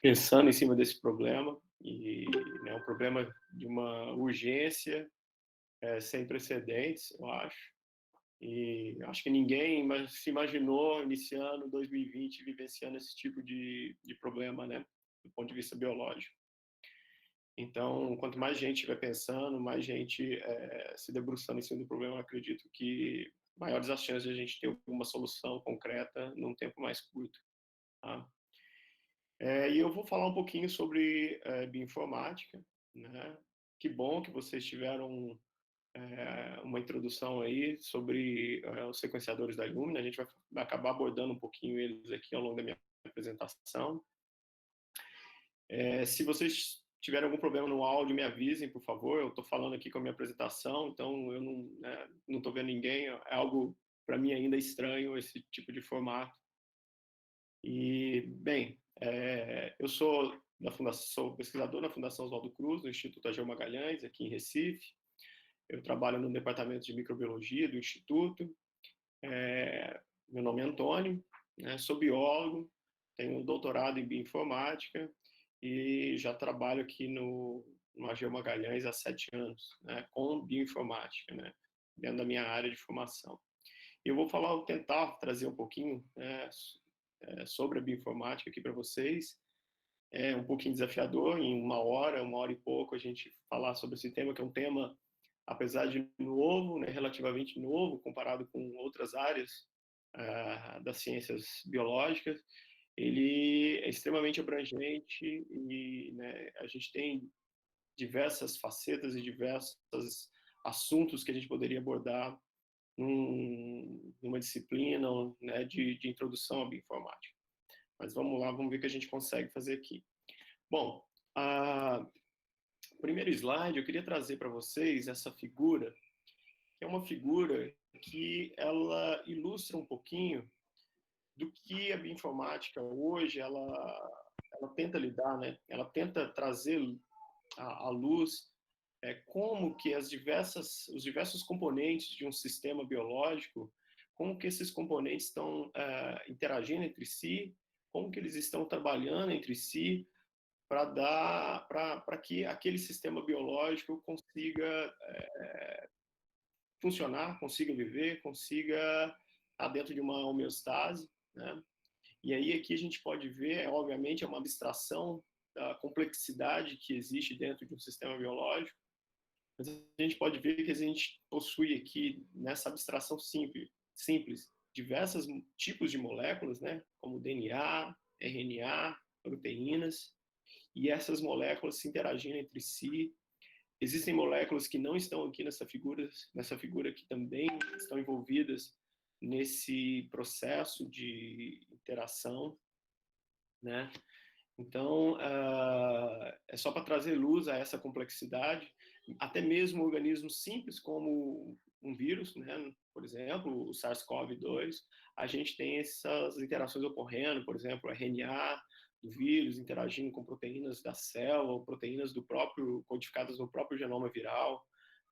pensando em cima desse problema e, né, um problema de uma urgência, sem precedentes, eu acho. E acho que ninguém se imaginou iniciando 2020 vivenciando esse tipo de problema, né, do ponto de vista biológico. Então, quanto mais gente estiver pensando, mais gente se debruçando em cima do problema, eu acredito que maiores as chances de a gente ter alguma solução concreta num tempo mais curto. Tá? E eu vou falar um pouquinho sobre bioinformática, né? Que bom que vocês tiveram uma introdução aí sobre os sequenciadores da Illumina. A gente vai acabar abordando um pouquinho eles aqui ao longo da minha apresentação. Se vocês tiverem algum problema no áudio, me avisem, por favor. Eu estou falando aqui com a minha apresentação, então eu não estou vendo ninguém. É algo, para mim, ainda estranho esse tipo de formato. E, bem, eu sou pesquisador na Fundação Oswaldo Cruz, no Instituto Ageu Magalhães, aqui em Recife. Eu trabalho no departamento de microbiologia do Instituto. Meu nome é Antônio, né, sou biólogo, tenho um doutorado em bioinformática e já trabalho aqui no Ageu Magalhães há 7 anos, né, com bioinformática, né, dentro da minha área de formação. Eu vou tentar trazer um pouquinho, né, sobre a bioinformática aqui para vocês. É um pouquinho desafiador, em uma hora e pouco, a gente falar sobre esse tema, que é um tema, apesar de novo, né, relativamente novo, comparado com outras áreas das ciências biológicas, ele é extremamente abrangente e, né, a gente tem diversas facetas e diversos assuntos que a gente poderia abordar numa disciplina, né, de introdução à bioinformática. Mas vamos lá, vamos ver o que a gente consegue fazer aqui. Bom, o primeiro slide eu queria trazer para vocês essa figura, que é uma figura que ela ilustra um pouquinho do que a bioinformática hoje ela tenta lidar, né? Ela tenta trazer à luz como que os diversos componentes de um sistema biológico, como que esses componentes estão interagindo entre si, como que eles estão trabalhando entre si para que aquele sistema biológico consiga funcionar, consiga viver, consiga estar dentro de uma homeostase, né? E aí aqui a gente pode ver, obviamente, é uma abstração da complexidade que existe dentro de um sistema biológico, mas a gente pode ver que a gente possui aqui, nessa abstração simples diversos tipos de moléculas, né, como DNA, RNA, proteínas, e essas moléculas se interagindo entre si. Existem moléculas que não estão aqui nessa figura que também estão envolvidas nesse processo de interação, né? Então, é só para trazer luz a essa complexidade. Até mesmo organismos simples como um vírus, né? Por exemplo, o SARS-CoV-2, a gente tem essas interações ocorrendo, por exemplo, RNA do vírus interagindo com proteínas da célula, ou proteínas codificadas no próprio genoma viral,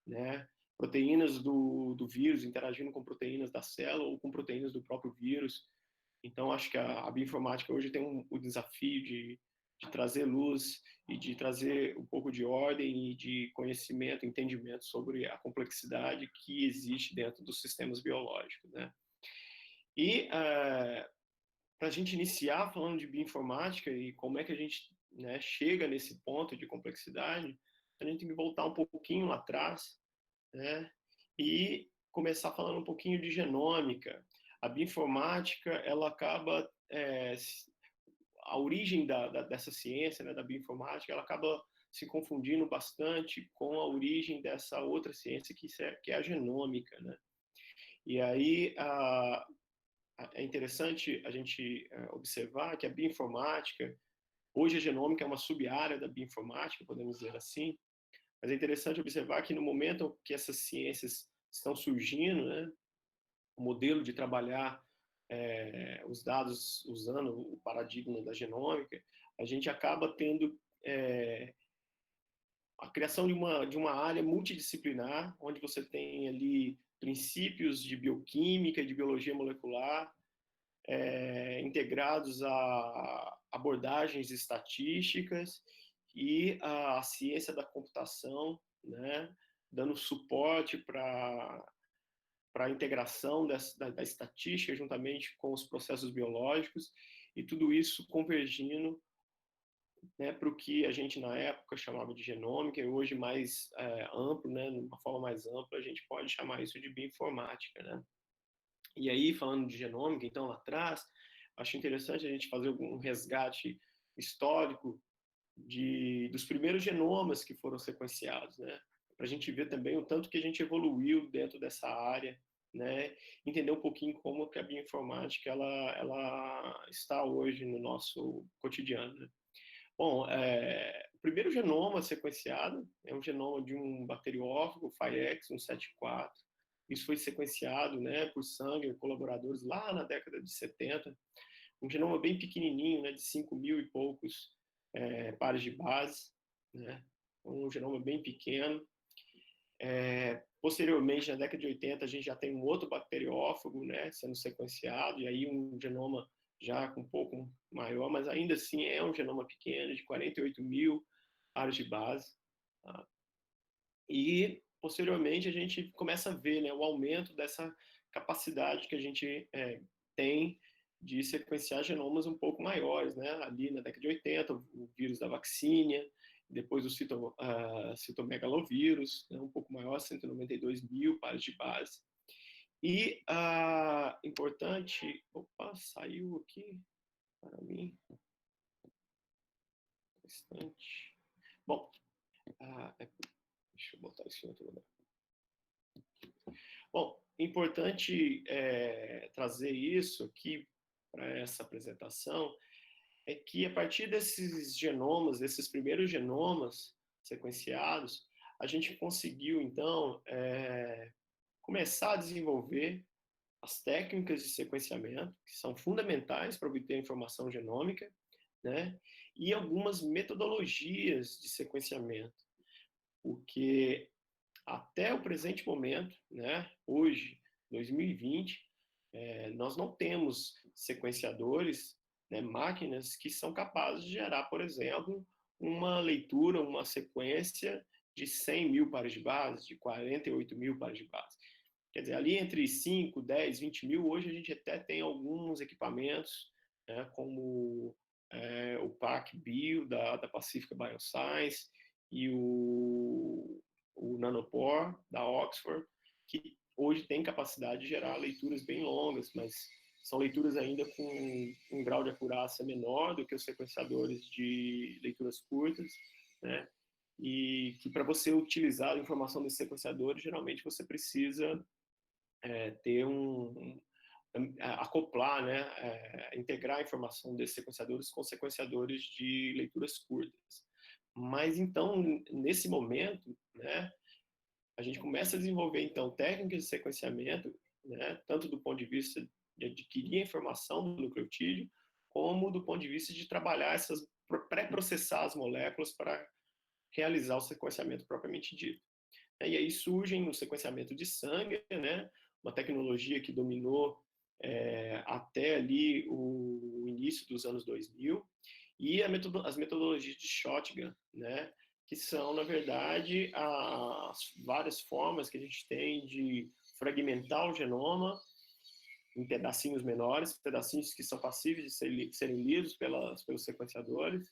né? Proteínas do vírus interagindo com proteínas da célula ou com proteínas do próprio vírus. Então, acho que a bioinformática hoje tem o desafio de trazer luz e de trazer um pouco de ordem e de conhecimento, entendimento sobre a complexidade que existe dentro dos sistemas biológicos, né? E para a gente iniciar falando de bioinformática e como é que a gente, né, chega nesse ponto de complexidade, a gente tem que voltar um pouquinho lá atrás, né, e começar falando um pouquinho de genômica. A bioinformática, ela acaba a origem dessa ciência, né, da bioinformática, ela acaba se confundindo bastante com a origem dessa outra ciência que é a genômica, né? E aí é interessante a gente observar que a bioinformática, hoje a genômica é uma sub-área da bioinformática, podemos dizer assim, mas é interessante observar que no momento que essas ciências estão surgindo, né, o modelo de trabalhar os dados usando o paradigma da genômica, a gente acaba tendo a criação de uma área multidisciplinar, onde você tem ali princípios de bioquímica e de biologia molecular integrados abordagens estatísticas e a ciência da computação, né, dando suporte para a integração da estatística juntamente com os processos biológicos, e tudo isso convergindo, né, para o que a gente na época chamava de genômica, e hoje mais amplo, né, de uma forma mais ampla, a gente pode chamar isso de bioinformática, né? E aí, falando de genômica, então, lá atrás, acho interessante a gente fazer um resgate histórico dos primeiros genomas que foram sequenciados, né? Para a gente ver também o tanto que a gente evoluiu dentro dessa área, né? Entender um pouquinho como que a bioinformática ela está hoje no nosso cotidiano, né? Bom, o primeiro genoma sequenciado é um genoma de um bacteriófago, Phaex 174. Isso foi sequenciado, né, por Sanger, colaboradores, lá na década de 70. Um genoma bem pequenininho, né, de 5.000 e poucos pares de base, né? Um genoma bem pequeno. Posteriormente, na década de 80, a gente já tem um outro bacteriófago, né, sendo sequenciado, e aí um genoma já com um pouco maior, mas ainda assim é um genoma pequeno, de 48.000 pares de base. Tá? E, posteriormente, a gente começa a ver, né, o aumento dessa capacidade que a gente tem de sequenciar genomas um pouco maiores, né? Ali na década de 80, o vírus da vacínia, depois o citomegalovírus, né? Um pouco maior, 192.000 pares de base. E importante... Opa, saiu aqui para mim. Bastante. Bom, deixa eu botar isso em outro lugar. Bom, importante trazer isso aqui para essa apresentação, é que a partir desses genomas, desses primeiros genomas sequenciados, a gente conseguiu, então, começar a desenvolver as técnicas de sequenciamento, que são fundamentais para obter a informação genômica, né? E algumas metodologias de sequenciamento, porque até o presente momento, né, hoje, 2020, nós não temos sequenciadores, né, máquinas que são capazes de gerar, por exemplo, uma leitura, uma sequência de 100.000 pares de base, de 48.000 pares de base. Quer dizer, ali entre 5, 10, 20 mil, hoje a gente até tem alguns equipamentos, né, como o PacBio, da Pacific Bioscience, e o Nanopore, da Oxford, que hoje tem capacidade de gerar leituras bem longas, mas são leituras ainda com um grau de acurácia menor do que os sequenciadores de leituras curtas, né? E que para você utilizar a informação desses sequenciadores, geralmente você precisa ter acoplar, né, integrar a informação desses sequenciadores com sequenciadores de leituras curtas. Mas então, nesse momento, né, a gente começa a desenvolver então técnicas de sequenciamento, né, tanto do ponto de vista de adquirir a informação do nucleotídeo, como do ponto de vista de trabalhar pré-processar as moléculas para realizar o sequenciamento propriamente dito. E aí surgem o sequenciamento de sangue, né, uma tecnologia que dominou até ali o início dos anos 2000, e as metodologias de shotgun, né, que são, na verdade, as várias formas que a gente tem de fragmentar o genoma em pedacinhos menores, pedacinhos que são passíveis de serem lidos pelos sequenciadores,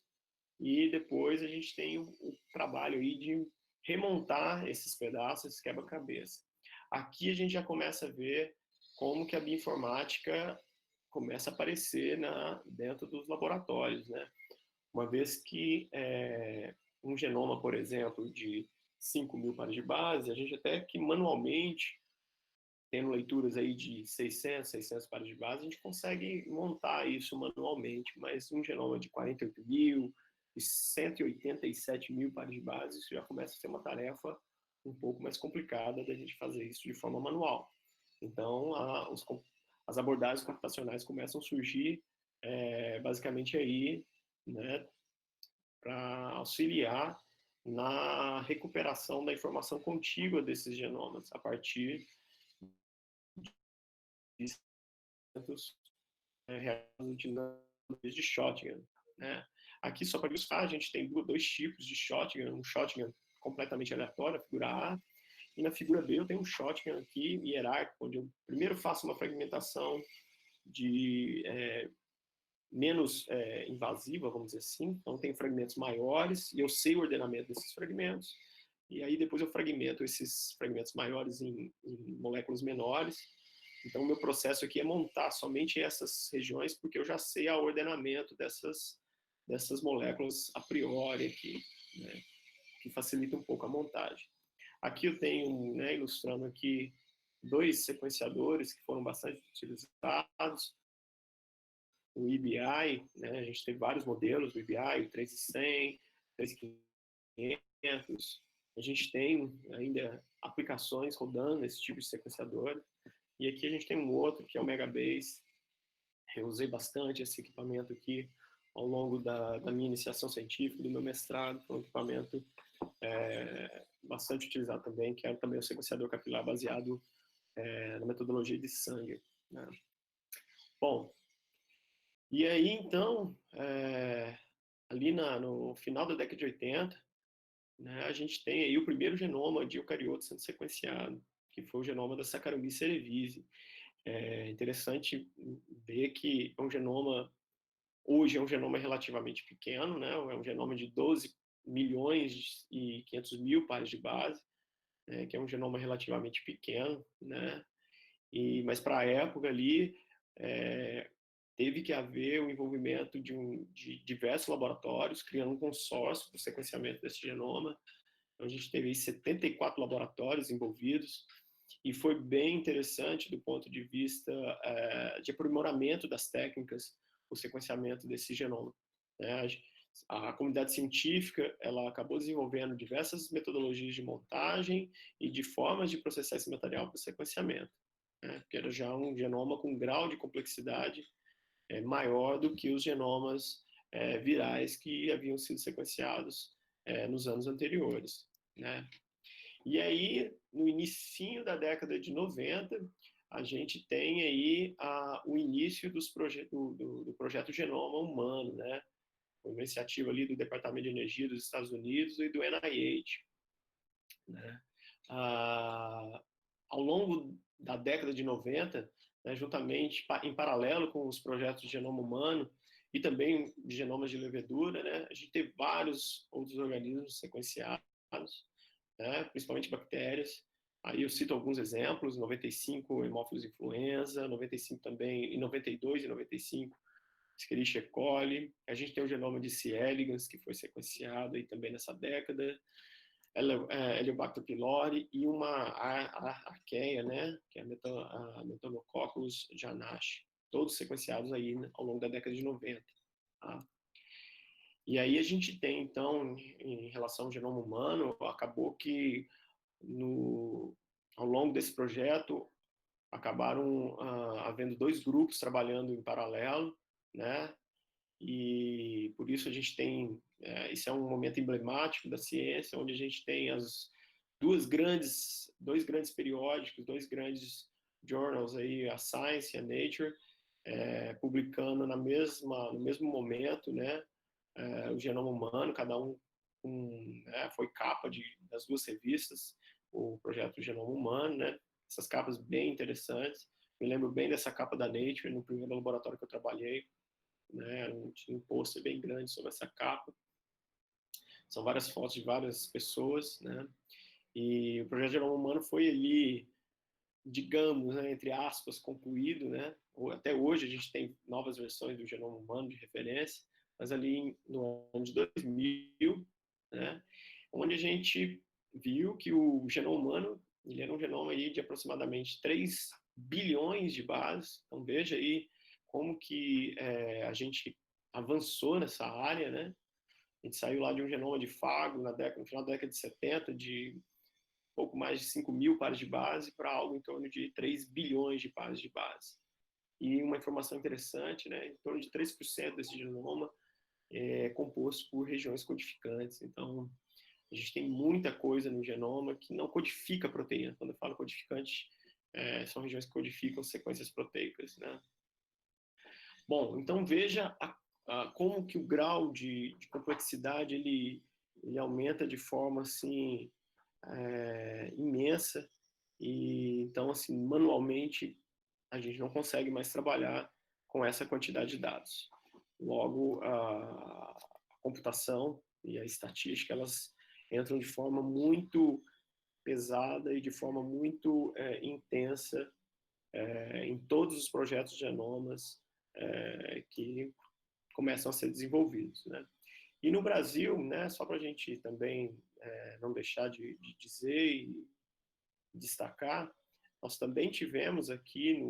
e depois a gente tem o trabalho aí de remontar esses pedaços, esse quebra-cabeça. Aqui a gente já começa a ver como que a bioinformática começa a aparecer dentro dos laboratórios, né? Uma vez que um genoma, por exemplo, de 5.000 pares de base, a gente até que manualmente, tendo leituras aí de 600 pares de base, a gente consegue montar isso manualmente, mas um genoma de 48.000 e 187.000 pares de base, isso já começa a ser uma tarefa um pouco mais complicada da gente fazer isso de forma manual. Então, as abordagens computacionais começam a surgir basicamente aí, né, para auxiliar na recuperação da informação contígua desses genomas a partir de reais utilizando de shotgun. né? Aqui, só para ilustrar, a gente tem dois tipos de shotgun, um shotgun completamente aleatório, a figura A, e na figura B eu tenho um shotgun aqui hierárquico, onde eu primeiro faço uma fragmentação de menos invasiva, vamos dizer assim. Então, tem fragmentos maiores e eu sei o ordenamento desses fragmentos. E aí, depois eu fragmento esses fragmentos maiores em moléculas menores. Então, o meu processo aqui é montar somente essas regiões, porque eu já sei o ordenamento dessas moléculas a priori aqui, né, que facilita um pouco a montagem. Aqui eu tenho, né, ilustrando aqui, dois sequenciadores que foram bastante utilizados. O EBI, né, a gente tem vários modelos, o EBI, o 3100, 3500. A gente tem ainda aplicações rodando nesse tipo de sequenciador. E aqui a gente tem um outro, que é o Megabase. Eu usei bastante esse equipamento aqui ao longo da minha iniciação científica, do meu mestrado. Foi um equipamento bastante utilizado também, que é também o sequenciador capilar baseado na metodologia de Sanger, né? Bom, e aí então, ali no final da década de 80, né, a gente tem aí o primeiro genoma de eucarioto sendo sequenciado, que foi o genoma da Saccharomyces cerevisiae. É interessante ver que é um genoma, hoje é um genoma relativamente pequeno, né? É um genoma de 12 milhões e 500 mil pares de base, né? Que é um genoma relativamente pequeno, né? Mas para a época ali, teve que haver o envolvimento de diversos laboratórios, criando um consórcio para o sequenciamento desse genoma. Então, a gente teve 74 laboratórios envolvidos, e foi bem interessante do ponto de vista de aprimoramento das técnicas, o sequenciamento desse genoma, né? A comunidade científica, ela acabou desenvolvendo diversas metodologias de montagem e de formas de processar esse material para o sequenciamento, né? Porque era já um genoma com um grau de complexidade maior do que os genomas virais que haviam sido sequenciados nos anos anteriores, né? E aí, no início da década de 90, a gente tem aí o início do projeto Genoma Humano, né? Uma iniciativa ali do Departamento de Energia dos Estados Unidos e do NIH, né? Ao longo da década de 90, né, juntamente, em paralelo com os projetos de genoma humano e também de genomas de levedura, né, a gente teve vários outros organismos sequenciados, né, principalmente bactérias. Aí eu cito alguns exemplos: 95 Haemophilus influenza, 95 também, em 92 e 95 Escherichia coli. A gente tem o genoma de C. elegans, que foi sequenciado aí também nessa década, Heliobacter pylori e uma arqueia, né, que é a Methanococcus janache, todos sequenciados aí, né, ao longo da década de 90. Tá? E aí a gente tem, então, em relação ao genoma humano, acabou que ao longo desse projeto acabaram havendo dois grupos trabalhando em paralelo, né? E por isso a gente tem, isso é um momento emblemático da ciência, onde a gente tem dois grandes periódicos, dois grandes journals aí, a Science e a Nature, publicando no mesmo momento, né, o genoma humano, cada um foi capa das duas revistas, o projeto Genoma Humano, né? Essas capas bem interessantes. Me lembro bem dessa capa da Nature, no primeiro laboratório que eu trabalhei, né? Tinha um pôster bem grande sobre essa capa. São várias fotos de várias pessoas, né? E o projeto Genoma Humano foi ali, digamos, né, entre aspas, concluído, né? Até hoje a gente tem novas versões do Genoma Humano de referência, mas ali no ano de 2000, né, onde a gente viu que o genoma humano, ele era um genoma aí de aproximadamente 3 bilhões de bases. Então veja aí como que a gente avançou nessa área, né? A gente saiu lá de um genoma de fago no final da década de 70, de pouco mais de 5 mil pares de base, para algo em torno de 3 bilhões de pares de base. E uma informação interessante, né? Em torno de 3% desse genoma é composto por regiões codificantes. Então, a gente tem muita coisa no genoma que não codifica proteína. Quando eu falo codificante, são regiões que codificam sequências proteicas, né? Bom, então veja como que o grau de complexidade ele aumenta de forma assim imensa, e então assim manualmente a gente não consegue mais trabalhar com essa quantidade de dados. Logo, a computação e a estatística elas entram de forma muito pesada e de forma muito intensa em todos os projetos de genomas que começam a ser desenvolvidos, né? E no Brasil, né, só para a gente também não deixar de dizer e destacar, nós também tivemos aqui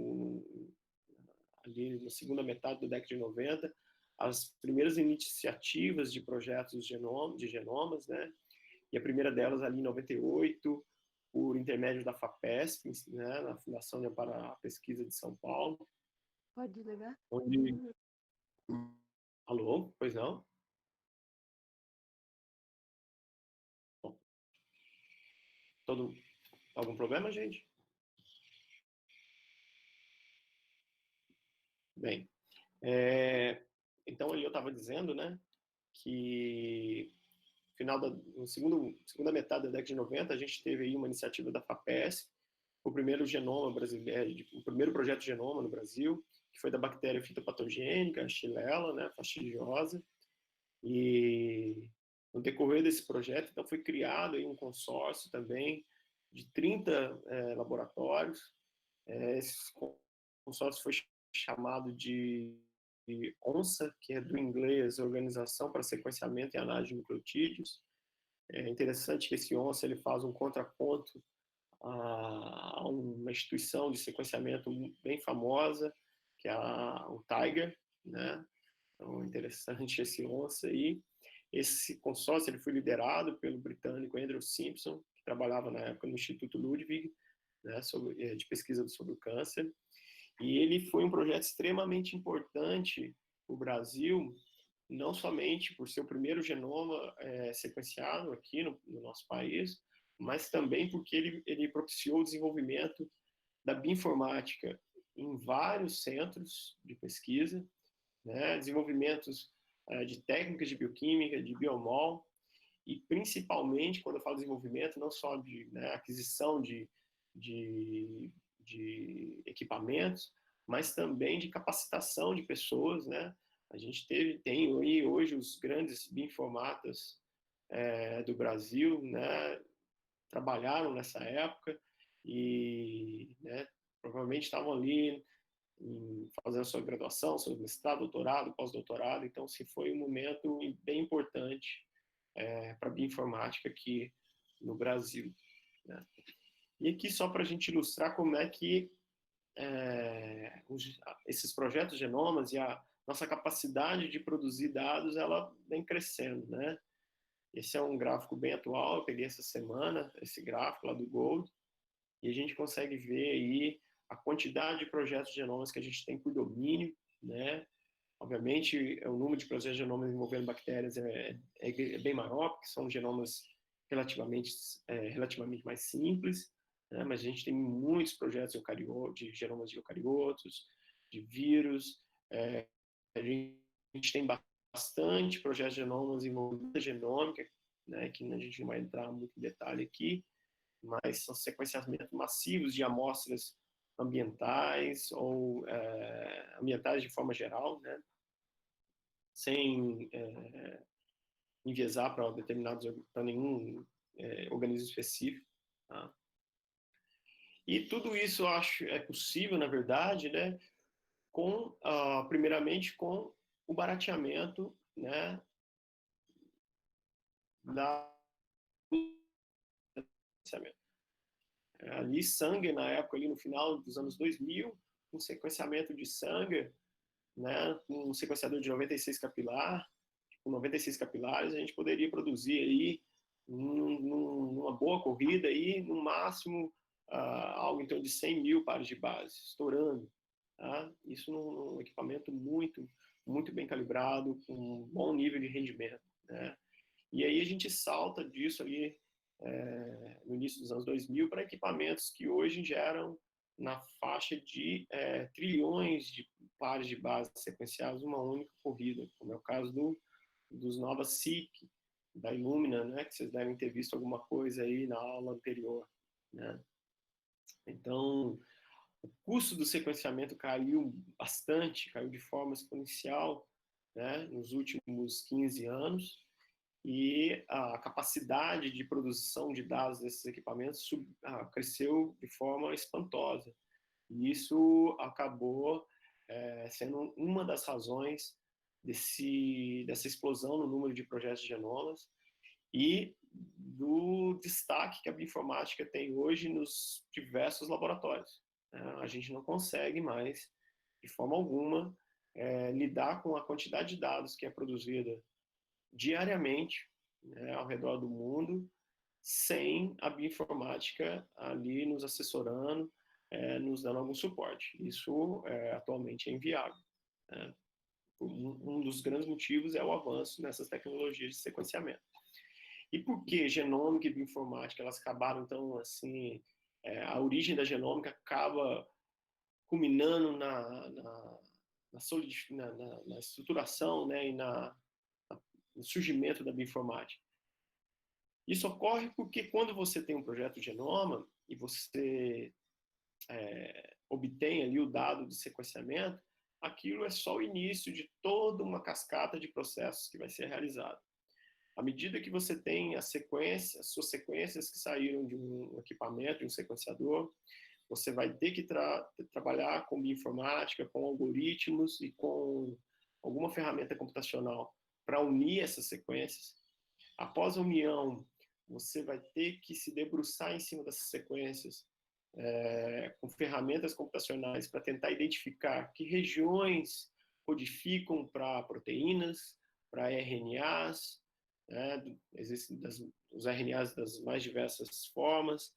ali na segunda metade da década de 90 as primeiras iniciativas de projetos de genomas, né? E a primeira delas ali em 98, por intermédio da FAPESP, né, na Fundação para a Pesquisa de São Paulo. Pode desligar? Onde... Alô? Pois não? Bom, algum problema, gente? Bem, então ali eu estava dizendo, né, que no segunda metade da década de 90 a gente teve aí uma iniciativa da FAPESP, o primeiro genoma brasileiro, o primeiro projeto de genoma no Brasil, que foi da bactéria fitopatogênica, a Xylella, né, fastidiosa, e no decorrer desse projeto, então foi criado aí um consórcio também de 30 laboratórios. Esse consórcio foi chamado de ONSA, que é do inglês Organização para Sequenciamento e Análise de Nucleotídeos. É interessante que esse ONSA ele faz um contraponto a uma instituição de sequenciamento bem famosa, que é o Tiger, né? Então, interessante esse ONSA aí. Esse consórcio ele foi liderado pelo britânico Andrew Simpson, que trabalhava na época no Instituto Ludwig, né, de pesquisa sobre o câncer. E ele foi um projeto extremamente importante para o Brasil, não somente por ser o primeiro genoma sequenciado aqui no nosso país, mas também porque ele propiciou o desenvolvimento da bioinformática em vários centros de pesquisa, né, desenvolvimentos de técnicas de bioquímica, de biomol, e principalmente, quando eu falo desenvolvimento, não só de aquisição de equipamentos, mas também de capacitação de pessoas, né? A gente tem aí hoje os grandes bioinformatas do Brasil, né? Trabalharam nessa época e, né, provavelmente estavam ali fazendo sua graduação, seu mestrado, doutorado, pós-doutorado. Então, se foi um momento bem importante para a bioinformática aqui no Brasil, né? E aqui só para a gente ilustrar como é que esses projetos genomas e a nossa capacidade de produzir dados, ela vem crescendo, né? Esse é um gráfico bem atual, eu peguei essa semana, esse gráfico lá do Gold, e a gente consegue ver aí a quantidade de projetos de genomas que a gente tem por domínio, né? Obviamente, o número de projetos de genomas envolvendo bactérias é bem maior, porque são genomas relativamente mais simples, né? Mas a gente tem muitos projetos de genomas de eucariotos, de vírus, a gente tem bastante projetos de genomas envolvendo genômica, né? Que a gente não vai entrar muito em detalhe aqui, mas são sequenciamentos massivos de amostras ambientais ou ambientais de forma geral, né? Sem enviesar para nenhum organismo específico. Tá? E tudo isso eu acho é possível, na verdade, né? Primeiramente com o barateamento, né? Da ali sangue na época ali no final dos anos 2000, um sequenciamento de sangue, né, um sequenciador de 96 capilar, com 96 capilares a gente poderia produzir aí numa boa corrida aí no máximo algo em torno de 100 mil pares de base, estourando, tá? Isso num equipamento muito bem calibrado, com um bom nível de rendimento, né? E aí a gente salta disso ali no início dos anos 2000 para equipamentos que hoje geram na faixa de trilhões pares de bases sequenciadas numa única corrida, como é o caso dos Nova-Seq, da Illumina, né, que vocês devem ter visto alguma coisa aí na aula anterior, né? Então, o custo do sequenciamento caiu bastante, caiu de forma exponencial, né, nos últimos 15 anos, e a capacidade de produção de dados desses equipamentos cresceu de forma espantosa. E isso acabou sendo uma das razões dessa explosão no número de projetos de genomas e do destaque que a bioinformática tem hoje nos diversos laboratórios. A gente não consegue mais, de forma alguma, lidar com a quantidade de dados que é produzida diariamente, né, ao redor do mundo, sem a bioinformática ali nos assessorando, nos dando algum suporte. Isso atualmente é inviável, né? Um dos grandes motivos é o avanço nessas tecnologias de sequenciamento. E por que genômica e bioinformática elas acabaram então assim, a origem da genômica acaba culminando na estruturação, né, e no surgimento da bioinformática. Isso ocorre porque quando você tem um projeto de genoma e você obtém ali o dado de sequenciamento, aquilo é só o início de toda uma cascata de processos que vai ser realizado. À medida que você tem as suas sequências que saíram de um equipamento, de um sequenciador, você vai ter que trabalhar com bioinformática, com algoritmos e com alguma ferramenta computacional para unir essas sequências. Após a união, você vai ter que se debruçar em cima dessas sequências com ferramentas computacionais para tentar identificar que regiões codificam para proteínas, para RNAs, né? Existem os RNAs das mais diversas formas.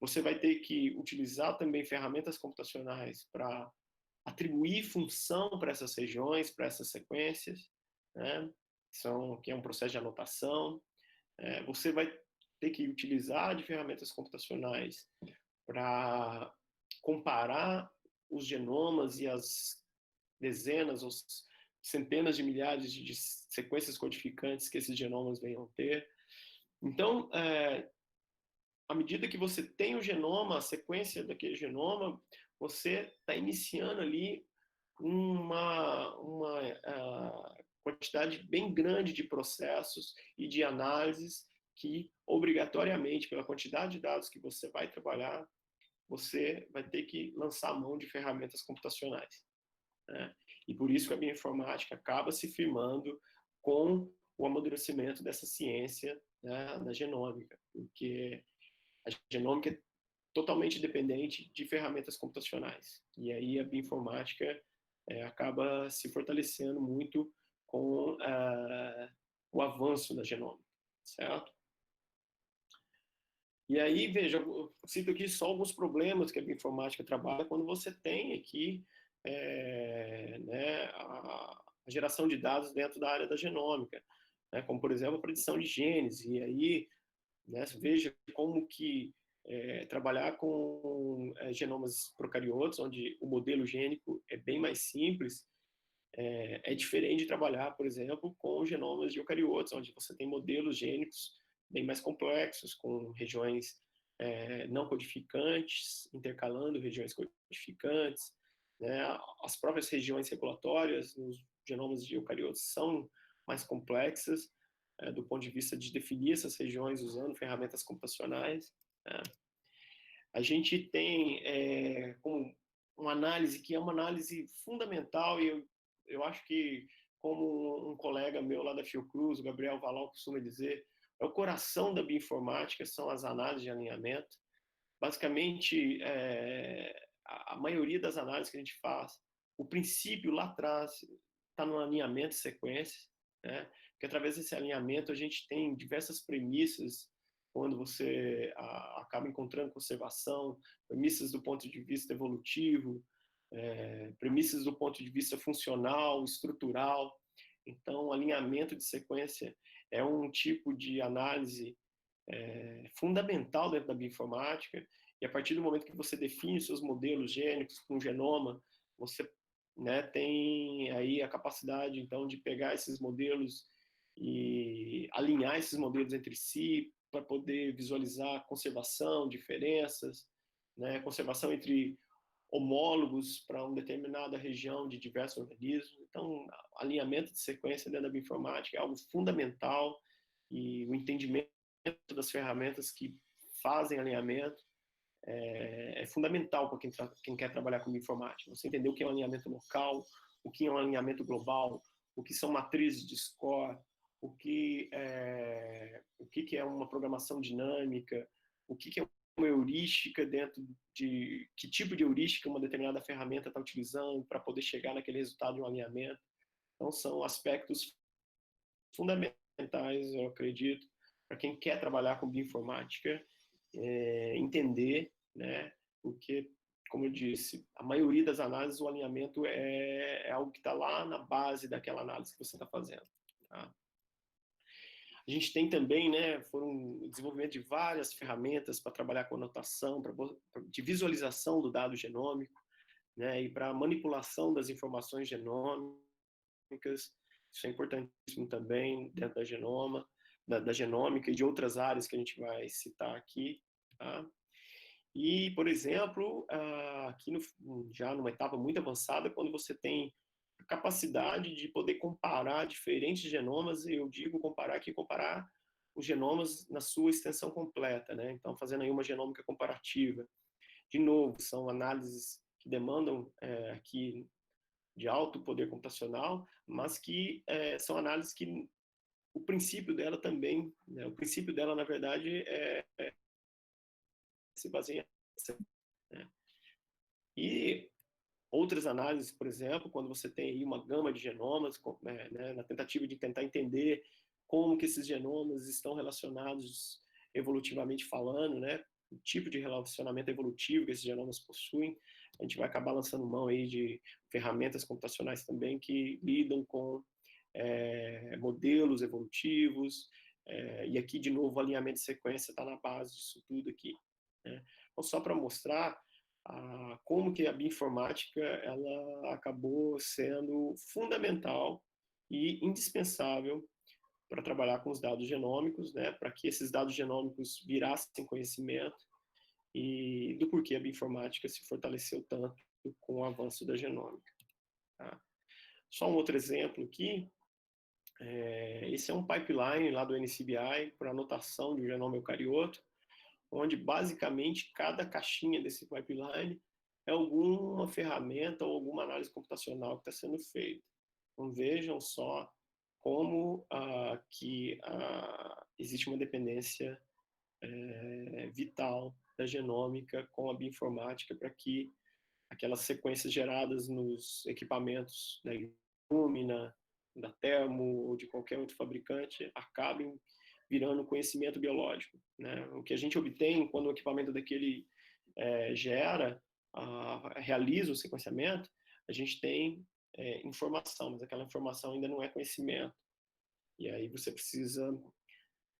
Você vai ter que utilizar também ferramentas computacionais para atribuir função para essas regiões, para essas sequências, né? Que é um processo de anotação. Você vai ter que utilizar de ferramentas computacionais para comparar os genomas e as dezenas ou centenas de milhares de sequências codificantes que esses genomas venham ter. Então, à medida que você tem o genoma, a sequência daquele genoma, você está iniciando ali uma quantidade bem grande de processos e de análises que, obrigatoriamente, pela quantidade de dados que você vai trabalhar, você vai ter que lançar mão de ferramentas computacionais, né? E por isso que a bioinformática acaba se firmando com o amadurecimento dessa ciência, né, da genômica, porque a genômica é totalmente dependente de ferramentas computacionais. E aí a bioinformática acaba se fortalecendo muito com o avanço da genômica, certo? E aí, veja, eu cito aqui só alguns problemas que a bioinformática trabalha quando você tem aqui né, a geração de dados dentro da área da genômica, né, como, por exemplo, a predição de genes. E aí, né, veja como que trabalhar com genomas procariotos, onde o modelo gênico é bem mais simples, é diferente de trabalhar, por exemplo, com genomas de eucariotos, onde você tem modelos gênicos bem mais complexos, com regiões não codificantes, intercalando regiões codificantes, né? As próprias regiões regulatórias nos genomas de eucariotos são mais complexas, do ponto de vista de definir essas regiões usando ferramentas computacionais, né? A gente tem como uma análise que é uma análise fundamental, e eu acho que, como um colega meu lá da Fiocruz, o Gabriel Valal, costuma dizer, é o coração da bioinformática, são as análises de alinhamento. Basicamente, a maioria das análises que a gente faz, o princípio lá atrás está no alinhamento de sequências, né? Porque através desse alinhamento a gente tem diversas premissas quando você acaba encontrando conservação, premissas do ponto de vista evolutivo, premissas do ponto de vista funcional, estrutural. Então, alinhamento de sequência é um tipo de análise fundamental dentro da bioinformática, E a partir do momento que você define seus modelos gênicos com o genoma, você, né, tem aí a capacidade, então, de pegar esses modelos e alinhar esses modelos entre si para poder visualizar conservação, diferenças, né, conservação entre homólogos para uma determinada região de diversos organismos. Então, alinhamento de sequência dentro da bioinformática é algo fundamental, e o entendimento das ferramentas que fazem alinhamento é fundamental para quem quer trabalhar com bioinformática. Você entender o que é um alinhamento local, o que é um alinhamento global, o que são matrizes de score, o que é uma programação dinâmica, o que é uma heurística dentro de que tipo de heurística uma determinada ferramenta está utilizando para poder chegar naquele resultado de um alinhamento. Então, são aspectos fundamentais, eu acredito, para quem quer trabalhar com bioinformática, entender, né, porque, como eu disse, a maioria das análises, o alinhamento é algo que está lá na base daquela análise que você está fazendo. Tá? A gente tem também, né, foram o desenvolvimento de várias ferramentas para trabalhar com anotação, de visualização do dado genômico, né, e para manipulação das informações genômicas. Isso é importantíssimo também dentro da genômica e de outras áreas que a gente vai citar aqui. Tá? E, por exemplo, aqui já numa etapa muito avançada, quando você tem a capacidade de poder comparar diferentes genomas, eu digo comparar os genomas na sua extensão completa, né? Então, fazendo aí uma genômica comparativa. De novo, são análises que demandam aqui de alto poder computacional, mas que são análises que o princípio dela também, né? O princípio dela, na verdade, se baseia, né? E outras análises, por exemplo, quando você tem aí uma gama de genomas, né, na tentativa de tentar entender como que esses genomas estão relacionados evolutivamente falando, né, o tipo de relacionamento evolutivo que esses genomas possuem, a gente vai acabar lançando mão aí de ferramentas computacionais também que lidam com modelos evolutivos, e aqui, de novo, o alinhamento de sequência está na base disso tudo aqui. Né? Então, só para mostrar como que a bioinformática ela acabou sendo fundamental e indispensável para trabalhar com os dados genômicos, né, para que esses dados genômicos virassem conhecimento, e do porquê a bioinformática se fortaleceu tanto com o avanço da genômica. Tá? Só um outro exemplo aqui, esse é um pipeline lá do NCBI para anotação de um genoma eucarioto, onde basicamente cada caixinha desse pipeline é alguma ferramenta ou alguma análise computacional que está sendo feita. Então vejam só como existe uma dependência vital da genômica com a bioinformática para que aquelas sequências geradas nos equipamentos da Illumina, da Thermo ou de qualquer outro fabricante acabem virando conhecimento biológico. Né? O que a gente obtém quando o equipamento daquele realiza o sequenciamento, a gente tem informação, mas aquela informação ainda não é conhecimento. E aí você precisa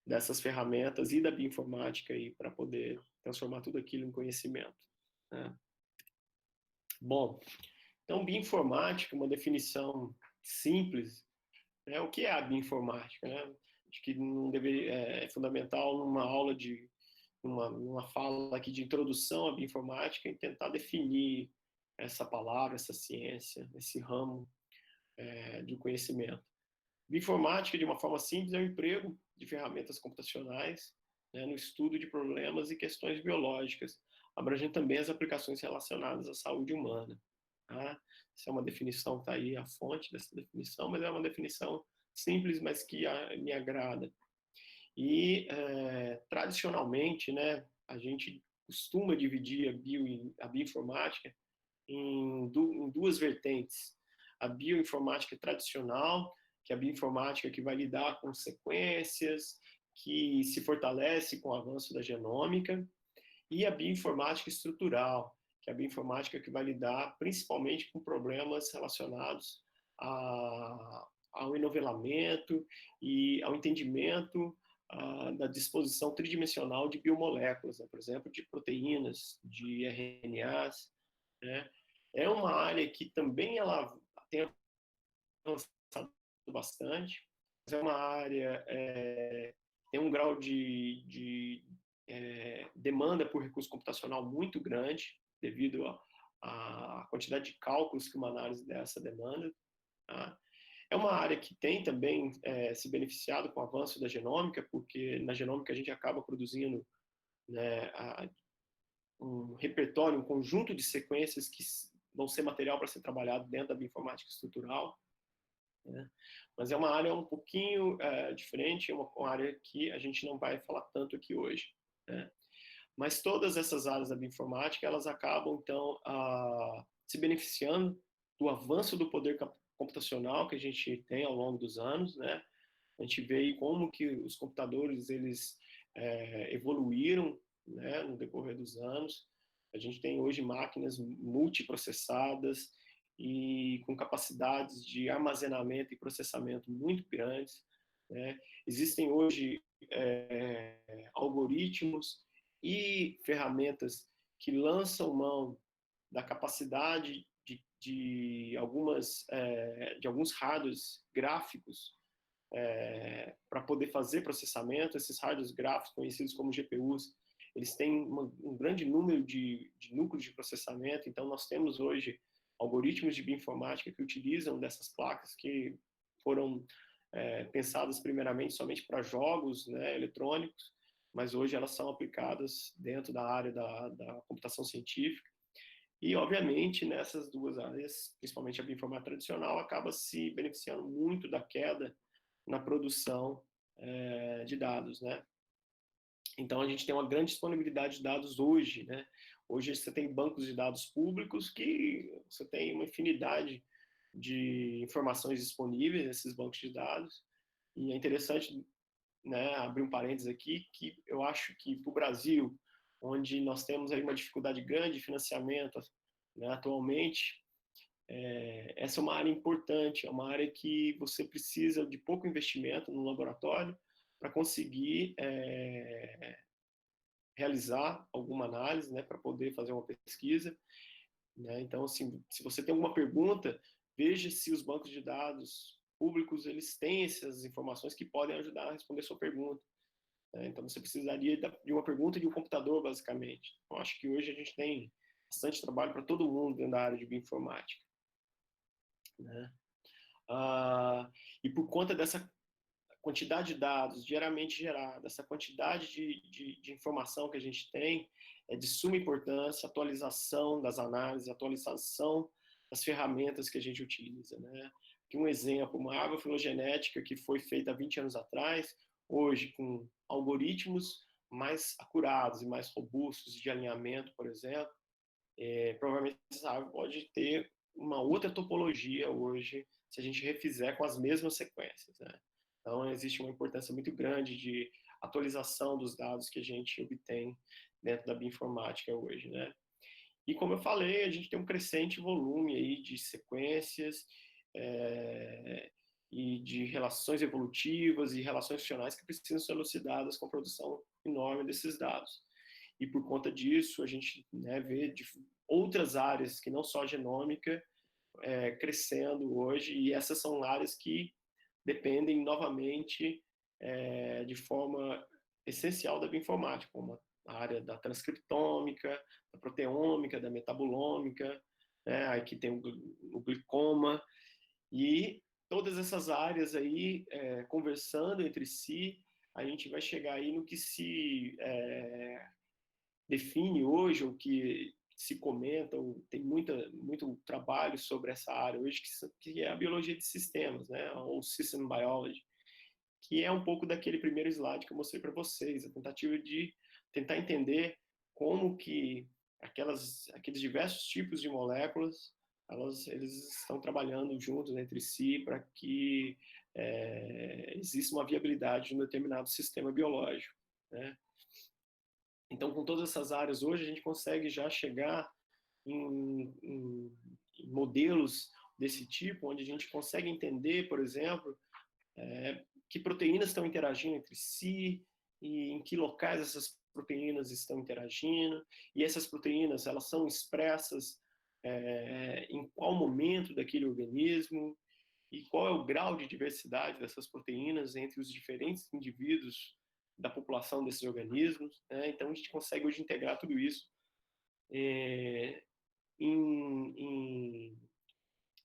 dessas ferramentas e da bioinformática para poder transformar tudo aquilo em conhecimento. Né? Bom, então bioinformática, uma definição simples, né? O que é a bioinformática? Né? Acho que não deveria, é fundamental numa aula numa fala aqui de introdução à bioinformática, e tentar definir essa palavra, essa ciência, esse ramo do conhecimento. Bioinformática, de uma forma simples, é o emprego de ferramentas computacionais, né, no estudo de problemas e questões biológicas, abrangendo também as aplicações relacionadas à saúde humana. Tá? Essa é uma definição, está aí a fonte dessa definição, mas é uma definição simples, mas que me agrada. E, tradicionalmente, né, a gente costuma dividir a bioinformática em duas vertentes. A bioinformática tradicional, que é a bioinformática que vai lidar com sequências, que se fortalece com o avanço da genômica, e a bioinformática estrutural, que é a bioinformática que vai lidar principalmente com problemas relacionados ao enovelamento e ao entendimento da disposição tridimensional de biomoléculas, né? Por exemplo, de proteínas, de RNAs, né? É uma área que também ela tem avançado bastante, mas é uma área tem um grau de demanda por recurso computacional muito grande, devido à quantidade de cálculos que uma análise dessa demanda. Tá? É uma área que tem também se beneficiado com o avanço da genômica, porque na genômica a gente acaba produzindo, né, um repertório, um conjunto de sequências que vão ser material para ser trabalhado dentro da bioinformática estrutural. Né? Mas é uma área um pouquinho diferente, é uma área que a gente não vai falar tanto aqui hoje. Né? Mas todas essas áreas da bioinformática, elas acabam, então, se beneficiando do avanço do poder computacional que a gente tem ao longo dos anos, né? A gente vê como que os computadores, eles evoluíram, né, no decorrer dos anos. A gente tem hoje máquinas multiprocessadas e com capacidades de armazenamento e processamento muito grandes. Né? Existem hoje algoritmos e ferramentas que lançam mão da capacidade de alguns hardwares gráficos para poder fazer processamento. Esses hardwares gráficos, conhecidos como GPUs, eles têm um grande número de núcleos de processamento. Então, nós temos hoje algoritmos de bioinformática que utilizam dessas placas que foram pensadas primeiramente somente para jogos, né, eletrônicos, mas hoje elas são aplicadas dentro da área da computação científica. E, obviamente, nessas duas áreas, principalmente a bioinformática tradicional, acaba se beneficiando muito da queda na produção de dados, né? Então, a gente tem uma grande disponibilidade de dados hoje, né? Hoje você tem bancos de dados públicos que você tem uma infinidade de informações disponíveis nesses bancos de dados. E é interessante, né, abrir um parênteses aqui, que eu acho que para o Brasil, onde nós temos aí uma dificuldade grande de financiamento, né, atualmente, essa é uma área importante, é uma área que você precisa de pouco investimento no laboratório para conseguir realizar alguma análise, né, para poder fazer uma pesquisa. Né? Então, assim, se você tem alguma pergunta, veja se os bancos de dados públicos eles têm essas informações que podem ajudar a responder a sua pergunta. Né? Então, você precisaria de uma pergunta de um computador, basicamente. Eu acho que hoje a gente tem bastante trabalho para todo mundo dentro da área de bioinformática. Né? E por conta dessa quantidade de dados diariamente gerada, essa quantidade de informação que a gente tem, é de suma importância a atualização das análises, a atualização das ferramentas que a gente utiliza. Né? Aqui um exemplo, uma árvore filogenética que foi feita há 20 anos atrás, hoje com algoritmos mais acurados e mais robustos de alinhamento, por exemplo, provavelmente essa árvore pode ter uma outra topologia hoje, se a gente refizer com as mesmas sequências. Né? Então, existe uma importância muito grande de atualização dos dados que a gente obtém dentro da bioinformática hoje. Né? E, como eu falei, a gente tem um crescente volume aí de sequências e de relações evolutivas e relações funcionais que precisam ser elucidadas com a produção enorme desses dados. E, por conta disso, a gente, né, vê outras áreas que não só a genômica crescendo hoje, e essas são áreas que dependem novamente de forma essencial da bioinformática, como a área da transcriptômica, da proteômica, da metabolômica, né, aqui tem o glicoma, e todas essas áreas aí conversando entre si, a gente vai chegar aí no que se define hoje, o que se comenta, tem muito trabalho sobre essa área hoje, que é a biologia de sistemas, né, ou System Biology, que é um pouco daquele primeiro slide que eu mostrei para vocês, a tentativa de tentar entender como que aqueles diversos tipos de moléculas, eles estão trabalhando juntos entre si para que exista uma viabilidade de um determinado sistema biológico. Né? Então, com todas essas áreas hoje, a gente consegue já chegar em modelos desse tipo, onde a gente consegue entender, por exemplo, que proteínas estão interagindo entre si e em que locais essas proteínas estão interagindo, e essas proteínas elas são expressas em qual momento daquele organismo, e qual é o grau de diversidade dessas proteínas entre os diferentes indivíduos da população desses organismos, né? Então a gente consegue hoje integrar tudo isso em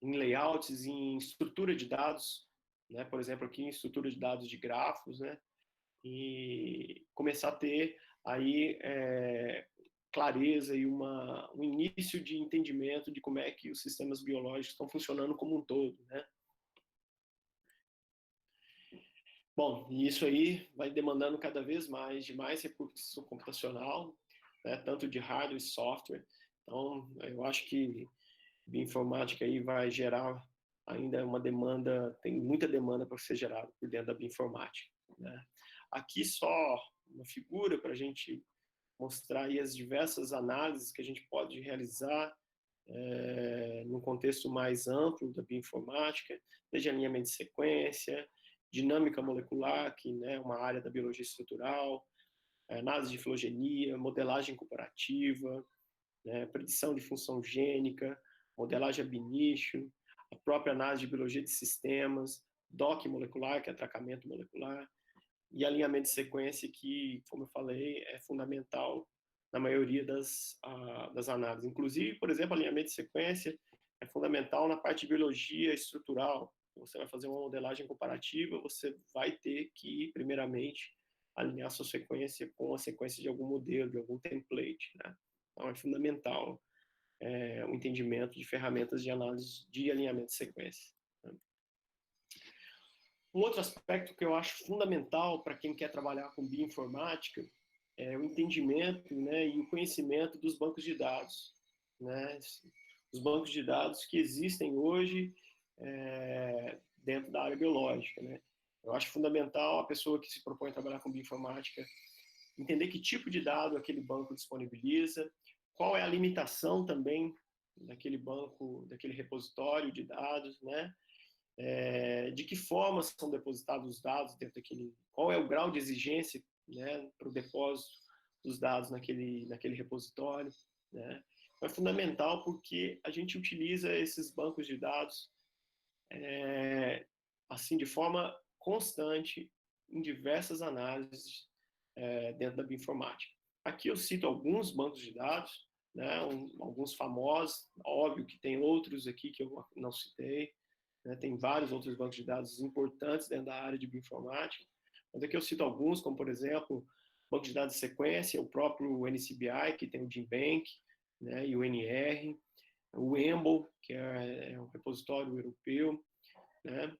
layouts, em estrutura de dados, né? Por exemplo, aqui em estrutura de dados de grafos, né? E começar a ter aí clareza e um início de entendimento de como é que os sistemas biológicos estão funcionando como um todo, né? Bom, e isso aí vai demandando cada vez mais de mais recurso computacional, né? Tanto de hardware e software. Então, eu acho que bioinformática aí vai gerar ainda uma demanda, tem muita demanda para ser gerada por dentro da bioinformática, né? Aqui só uma figura para a gente mostrar aí as diversas análises que a gente pode realizar num contexto mais amplo da bioinformática, desde alinhamento de sequência, dinâmica molecular, que é uma área da biologia estrutural, análise de filogenia, modelagem comparativa, predição de função gênica, modelagem ab initio, a própria análise de biologia de sistemas, DOC molecular, que é atracamento molecular, e alinhamento de sequência, que, como eu falei, é fundamental na maioria das análises. Inclusive, por exemplo, alinhamento de sequência é fundamental na parte de biologia estrutural. Você vai fazer uma modelagem comparativa, você vai ter que, primeiramente, alinhar sua sequência com a sequência de algum modelo, de algum template, né? Então, é fundamental o entendimento de ferramentas de análise de alinhamento de sequência. Um outro aspecto que eu acho fundamental para quem quer trabalhar com bioinformática é o entendimento, né, e o conhecimento dos bancos de dados, né? Os bancos de dados que existem hoje dentro da área biológica, né? Eu acho fundamental a pessoa que se propõe a trabalhar com bioinformática entender que tipo de dado aquele banco disponibiliza, qual é a limitação também daquele banco, daquele repositório de dados, né? De que forma são depositados os dados dentro daquele, qual é o grau de exigência, né, para o depósito dos dados naquele repositório, né? Então, é fundamental porque a gente utiliza esses bancos de dados assim de forma constante em diversas análises dentro da bioinformática. Aqui eu cito alguns bancos de dados, né, alguns famosos, óbvio que tem outros aqui que eu não citei, né, tem vários outros bancos de dados importantes dentro da área de bioinformática, mas aqui eu cito alguns, como por exemplo, o banco de dados de sequência, o próprio NCBI, que tem o GenBank, né, e o NR, o EMBL, que é um repositório europeu, né?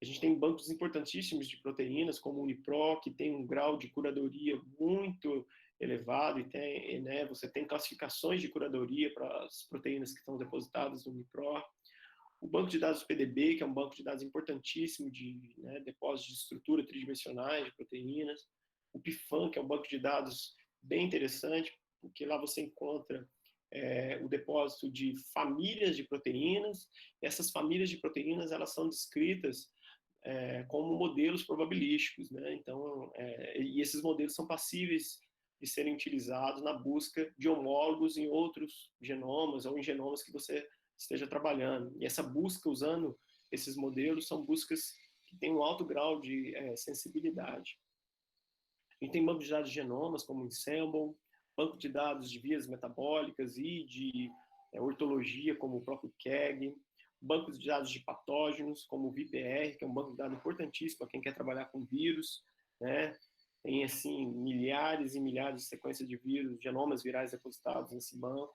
A gente tem bancos importantíssimos de proteínas, como o Unipro, que tem um grau de curadoria muito elevado, e tem, né, você tem classificações de curadoria para as proteínas que estão depositadas no Unipro. O banco de dados PDB, que é um banco de dados importantíssimo de depósitos de estrutura tridimensionais de proteínas. O PIFAM, que é um banco de dados bem interessante, porque lá você encontra o depósito de famílias de proteínas. Essas famílias de proteínas elas são descritas como modelos probabilísticos, né? Então, e esses modelos são passíveis de serem utilizados na busca de homólogos em outros genomas ou em genomas que você esteja trabalhando. E essa busca usando esses modelos são buscas que têm um alto grau de sensibilidade. A gente tem bancos de dados de genomas, como o Ensemble, banco de dados de vias metabólicas e de ortologia, como o próprio KEGG, bancos de dados de patógenos, como o VPR, que é um banco de dados importantíssimo para quem quer trabalhar com vírus, né? Tem, assim, milhares e milhares de sequências de vírus, genomas virais depositados nesse banco.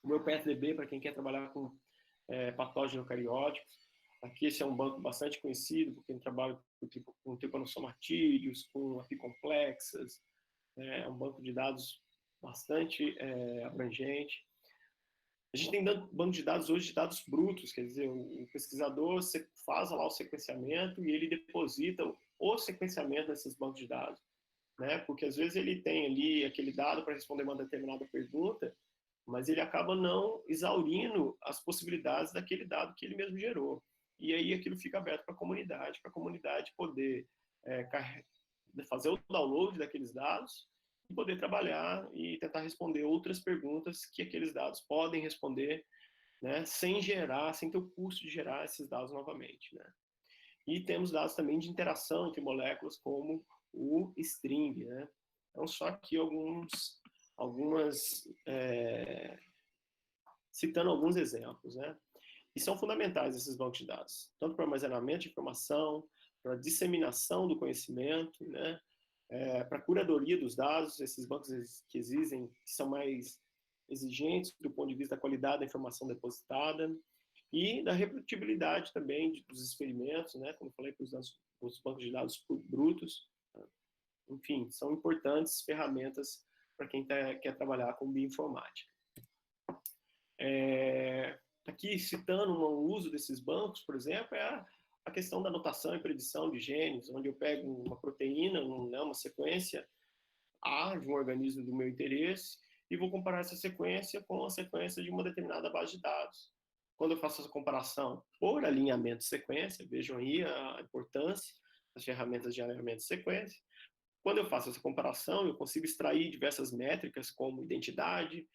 O meu PSDB, para quem quer trabalhar com patógenos eucarióticos. Aqui esse é um banco bastante conhecido, porque trabalha com tripanosomatídeos, com apicomplexas. É um banco de dados bastante abrangente. A gente tem banco de dados hoje de dados brutos, quer dizer, o pesquisador faz lá o sequenciamento e ele deposita o sequenciamento desses bancos de dados, né? Porque às vezes ele tem ali aquele dado para responder uma determinada pergunta, mas ele acaba não exaurindo as possibilidades daquele dado que ele mesmo gerou. e aí aquilo fica aberto para a comunidade poder fazer o download daqueles dados e poder trabalhar e tentar responder outras perguntas que aqueles dados podem responder, né, sem ter o custo de gerar esses dados novamente, né. E temos dados também de interação entre moléculas, como o string, né. Então, só aqui citando alguns exemplos, né. E são fundamentais esses bancos de dados, tanto para armazenamento de informação, para disseminação do conhecimento, né, para a curadoria dos dados, esses bancos que existem, que são mais exigentes do ponto de vista da qualidade da informação depositada, e da reprodutibilidade também dos experimentos, né, como eu falei, para os bancos de dados brutos. Enfim, são importantes ferramentas para quem quer trabalhar com bioinformática. Aqui, citando o uso desses bancos, por exemplo, é a questão da notação e predição de genes, onde eu pego uma proteína, uma sequência A de um organismo do meu interesse, e vou comparar essa sequência com a sequência de uma determinada base de dados. Quando eu faço essa comparação por alinhamento de sequência, vejam aí a importância das ferramentas de alinhamento de sequência. Quando eu faço essa comparação, eu consigo extrair diversas métricas, como identidade,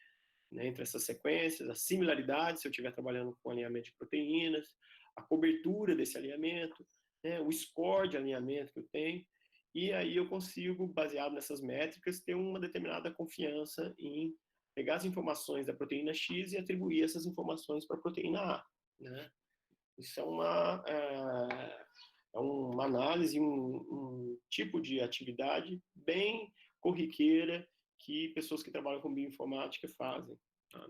né, entre essas sequências, a similaridade, se eu estiver trabalhando com alinhamento de proteínas, a cobertura desse alinhamento, né, o score de alinhamento que eu tenho, e aí eu consigo, baseado nessas métricas, ter uma determinada confiança em pegar as informações da proteína X e atribuir essas informações para a proteína A, né? Isso é uma análise, um tipo de atividade bem corriqueira que pessoas que trabalham com bioinformática fazem. Tá?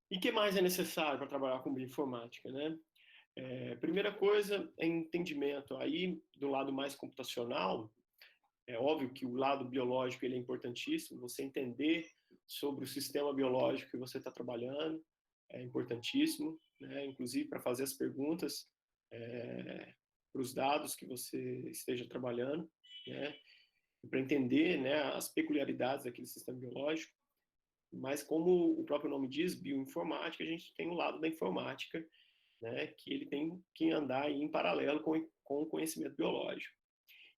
E o que mais é necessário para trabalhar com bioinformática, né? Primeira coisa é entendimento. Aí, do lado mais computacional, é óbvio que o lado biológico ele é importantíssimo, você entender sobre o sistema biológico que você está trabalhando é importantíssimo, né? Inclusive para fazer as perguntas para os dados que você esteja trabalhando, né? Para entender, né, as peculiaridades daquele sistema biológico. Mas como o próprio nome diz, bioinformática, a gente tem o lado da informática, né, que ele tem que andar em paralelo com o conhecimento biológico.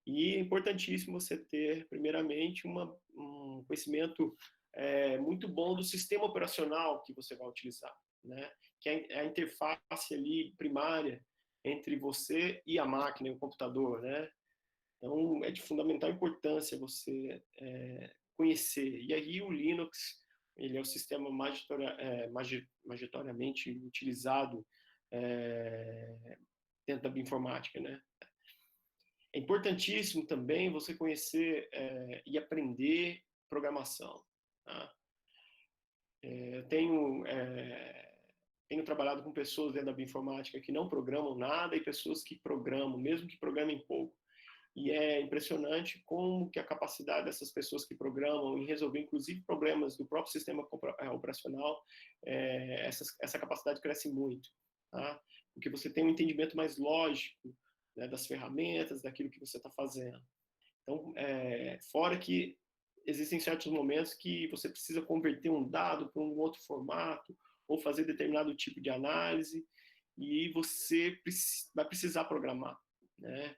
E é importantíssimo você ter, primeiramente, um conhecimento muito bom do sistema operacional que você vai utilizar, né, que é a interface ali primária entre você e a máquina, o computador, né. Então, é de fundamental importância você conhecer. E aí o Linux, ele é o sistema majoritariamente utilizado dentro da bioinformática, né? É importantíssimo também você conhecer e aprender programação. Tá? Tenho trabalhado com pessoas dentro da bioinformática que não programam nada e pessoas que programam, mesmo que programem pouco. E é impressionante como que a capacidade dessas pessoas que programam em resolver, inclusive, problemas do próprio sistema operacional, essa capacidade cresce muito, tá? Porque você tem um entendimento mais lógico, né, das ferramentas, daquilo que você está fazendo. Então, fora que existem certos momentos que você precisa converter um dado para um outro formato, ou fazer determinado tipo de análise, e você vai precisar programar, né?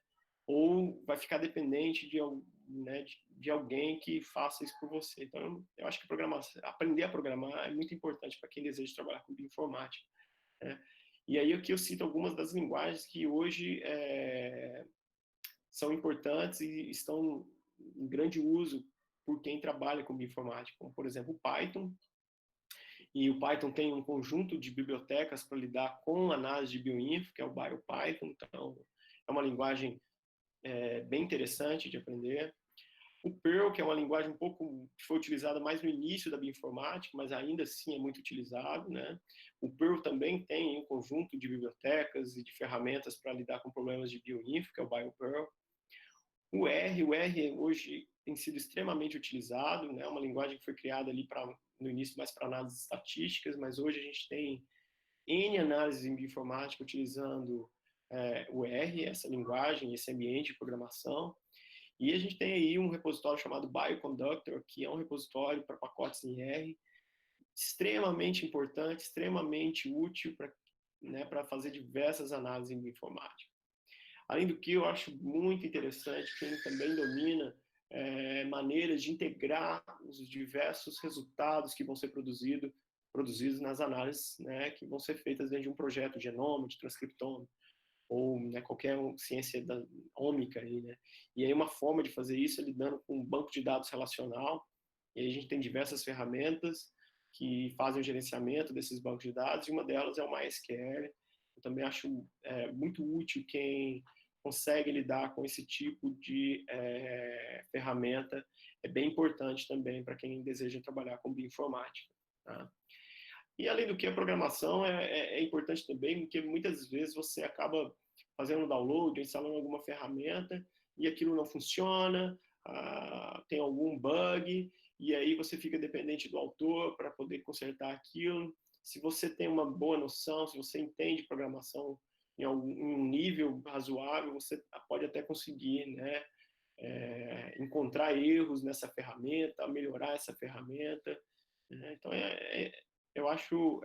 Ou vai ficar dependente de alguém que faça isso por você. Então, eu acho que aprender a programar é muito importante para quem deseja trabalhar com bioinformática, né? E aí aqui eu cito algumas das linguagens que hoje são importantes e estão em grande uso por quem trabalha com bioinformática, como, por exemplo, o Python. E o Python tem um conjunto de bibliotecas para lidar com análise de bioinfo, que é o BioPython. Então, é uma linguagem bem interessante de aprender. O Perl, que é uma linguagem um pouco que foi utilizada mais no início da bioinformática, mas ainda assim é muito utilizado, né? O Perl também tem um conjunto de bibliotecas e de ferramentas para lidar com problemas de bioinfo, que é o BioPerl. O R hoje tem sido extremamente utilizado, né? Uma linguagem que foi criada ali no início mais para análises estatísticas, mas hoje a gente tem N análises em bioinformática utilizando o R, essa linguagem, esse ambiente de programação. E a gente tem aí um repositório chamado Bioconductor, que é um repositório para pacotes em R, extremamente importante, extremamente útil né, para fazer diversas análises em bioinformática. Além do que, eu acho muito interessante quem também domina maneiras de integrar os diversos resultados que vão ser produzidos nas análises, né, que vão ser feitas dentro de um projeto de genoma, de transcriptome, ou, né, qualquer ciência ômica. Aí, né? E aí uma forma de fazer isso é lidando com um banco de dados relacional, e aí a gente tem diversas ferramentas que fazem o gerenciamento desses bancos de dados, e uma delas é o MySQL. Eu também acho muito útil quem consegue lidar com esse tipo de ferramenta. É bem importante também para quem deseja trabalhar com bioinformática. Tá? E além do que, a programação é importante também, porque muitas vezes você acaba fazendo download, instalando alguma ferramenta, e aquilo não funciona, tem algum bug, e aí você fica dependente do autor para poder consertar aquilo. Se você tem uma boa noção, se você entende programação em um nível razoável, você pode até conseguir, né, encontrar erros nessa ferramenta, melhorar essa ferramenta. Né? Então, eu acho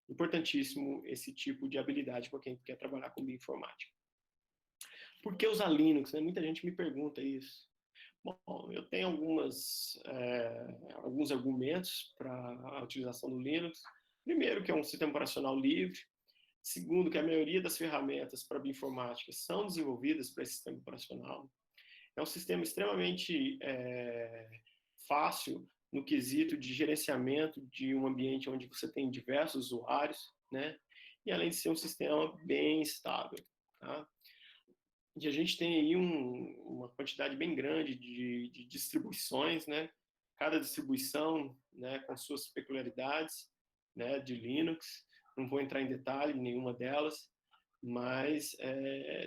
importantíssimo esse tipo de habilidade para quem quer trabalhar com bioinformática. Por que usar Linux? Né? Muita gente me pergunta isso. Bom, eu tenho alguns argumentos para a utilização do Linux. Primeiro, que é um sistema operacional livre. Segundo, que a maioria das ferramentas para bioinformática são desenvolvidas para esse sistema operacional. É um sistema extremamente fácil no quesito de gerenciamento de um ambiente onde você tem diversos usuários, né? E além de ser um sistema bem estável, tá? E a gente tem aí uma quantidade bem grande de distribuições, né? Cada distribuição, né, com suas peculiaridades, né, de Linux. Não vou entrar em detalhe em nenhuma delas, mas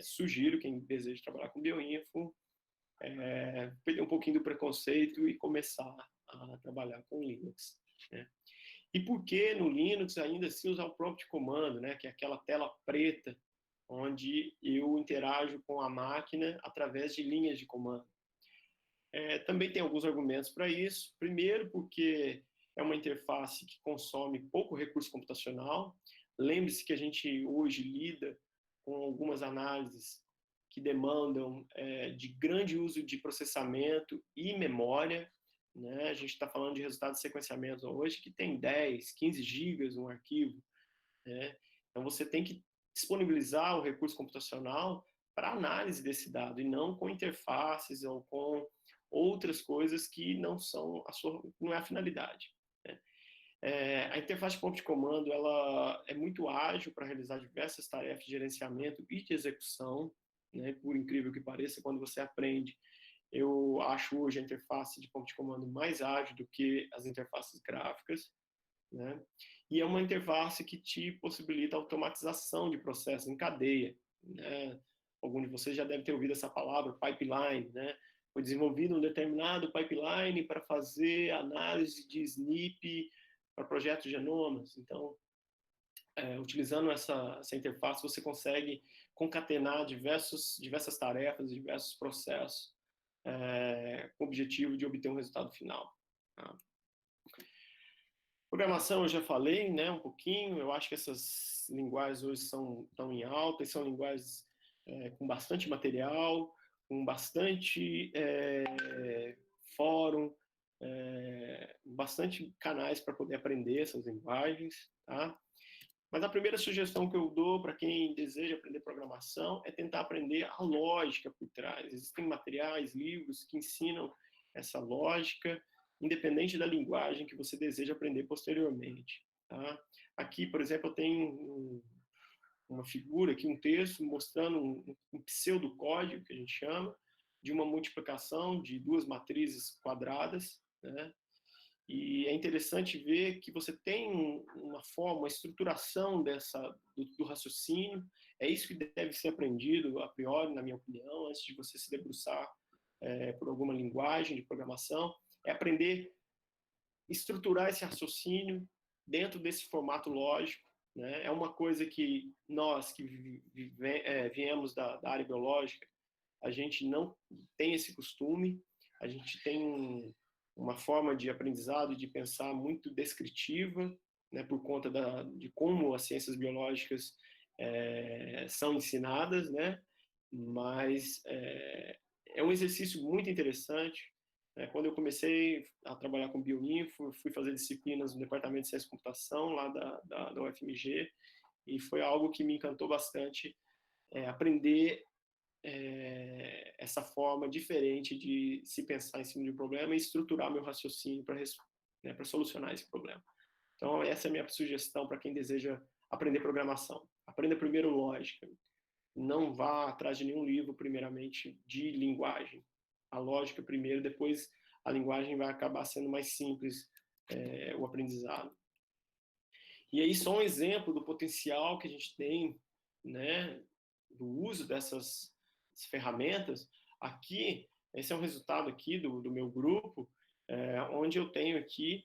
sugiro quem deseja trabalhar com bioinfo perder um pouquinho do preconceito e começar a trabalhar com Linux. Né? E por que no Linux ainda se usar o prompt comando, né, que é aquela tela preta onde eu interajo com a máquina através de linhas de comando? Também tem alguns argumentos para isso. Primeiro, porque é uma interface que consome pouco recurso computacional. Lembre-se que a gente hoje lida com algumas análises que demandam de grande uso de processamento e memória. Né? A gente está falando de resultados de sequenciamento hoje que tem 10, 15 gigas um arquivo. Né? Então, você tem que disponibilizar o recurso computacional para análise desse dado, e não com interfaces ou com outras coisas que não é a finalidade. Né? A interface de prompt de comando ela é muito ágil para realizar diversas tarefas de gerenciamento e de execução, né? Por incrível que pareça, quando você aprende, eu acho hoje a interface de prompt de comando mais ágil do que as interfaces gráficas. Né? E é uma interface que te possibilita a automatização de processos em cadeia. Né? Alguns de vocês já devem ter ouvido essa palavra, pipeline. Né? Foi desenvolvido um determinado pipeline para fazer análise de SNP para projetos de genomas. Então, utilizando essa interface, você consegue concatenar diversas tarefas, diversos processos, com o objetivo de obter um resultado final. Tá? Programação eu já falei, né, um pouquinho. Eu acho que essas linguagens hoje estão em alta, e são linguagens com bastante material, com bastante fórum, bastante canais para poder aprender essas linguagens. Tá? Mas a primeira sugestão que eu dou para quem deseja aprender programação é tentar aprender a lógica por trás. Existem materiais, livros que ensinam essa lógica, independente da linguagem que você deseja aprender posteriormente. Tá? Aqui, por exemplo, eu tenho uma figura aqui, um texto mostrando um pseudocódigo, que a gente chama, de uma multiplicação de duas matrizes quadradas, né? E é interessante ver que você tem uma forma, uma estruturação do raciocínio. É isso que deve ser aprendido, a priori, na minha opinião, antes de você se debruçar por alguma linguagem de programação. É aprender a estruturar esse raciocínio dentro desse formato lógico. Né? É uma coisa que nós, que viemos da área biológica, a gente não tem esse costume. A gente tem uma forma de aprendizado e de pensar muito descritiva, né, por conta de como as ciências biológicas são ensinadas, né, mas é um exercício muito interessante. Quando eu comecei a trabalhar com bioinfo, fui fazer disciplinas no Departamento de Ciência e Computação, lá da UFMG, e foi algo que me encantou bastante, aprender essa forma diferente de se pensar em cima de um problema e estruturar meu raciocínio para solucionar esse problema. Então, essa é a minha sugestão para quem deseja aprender programação. Aprenda primeiro lógica. Não vá atrás de nenhum livro, primeiramente, de linguagem. A lógica primeiro, depois a linguagem vai acabar sendo mais simples, o aprendizado. E aí, só um exemplo do potencial que a gente tem, né, do uso dessas ferramentas. Aqui, esse é um resultado aqui do meu grupo, onde eu tenho aqui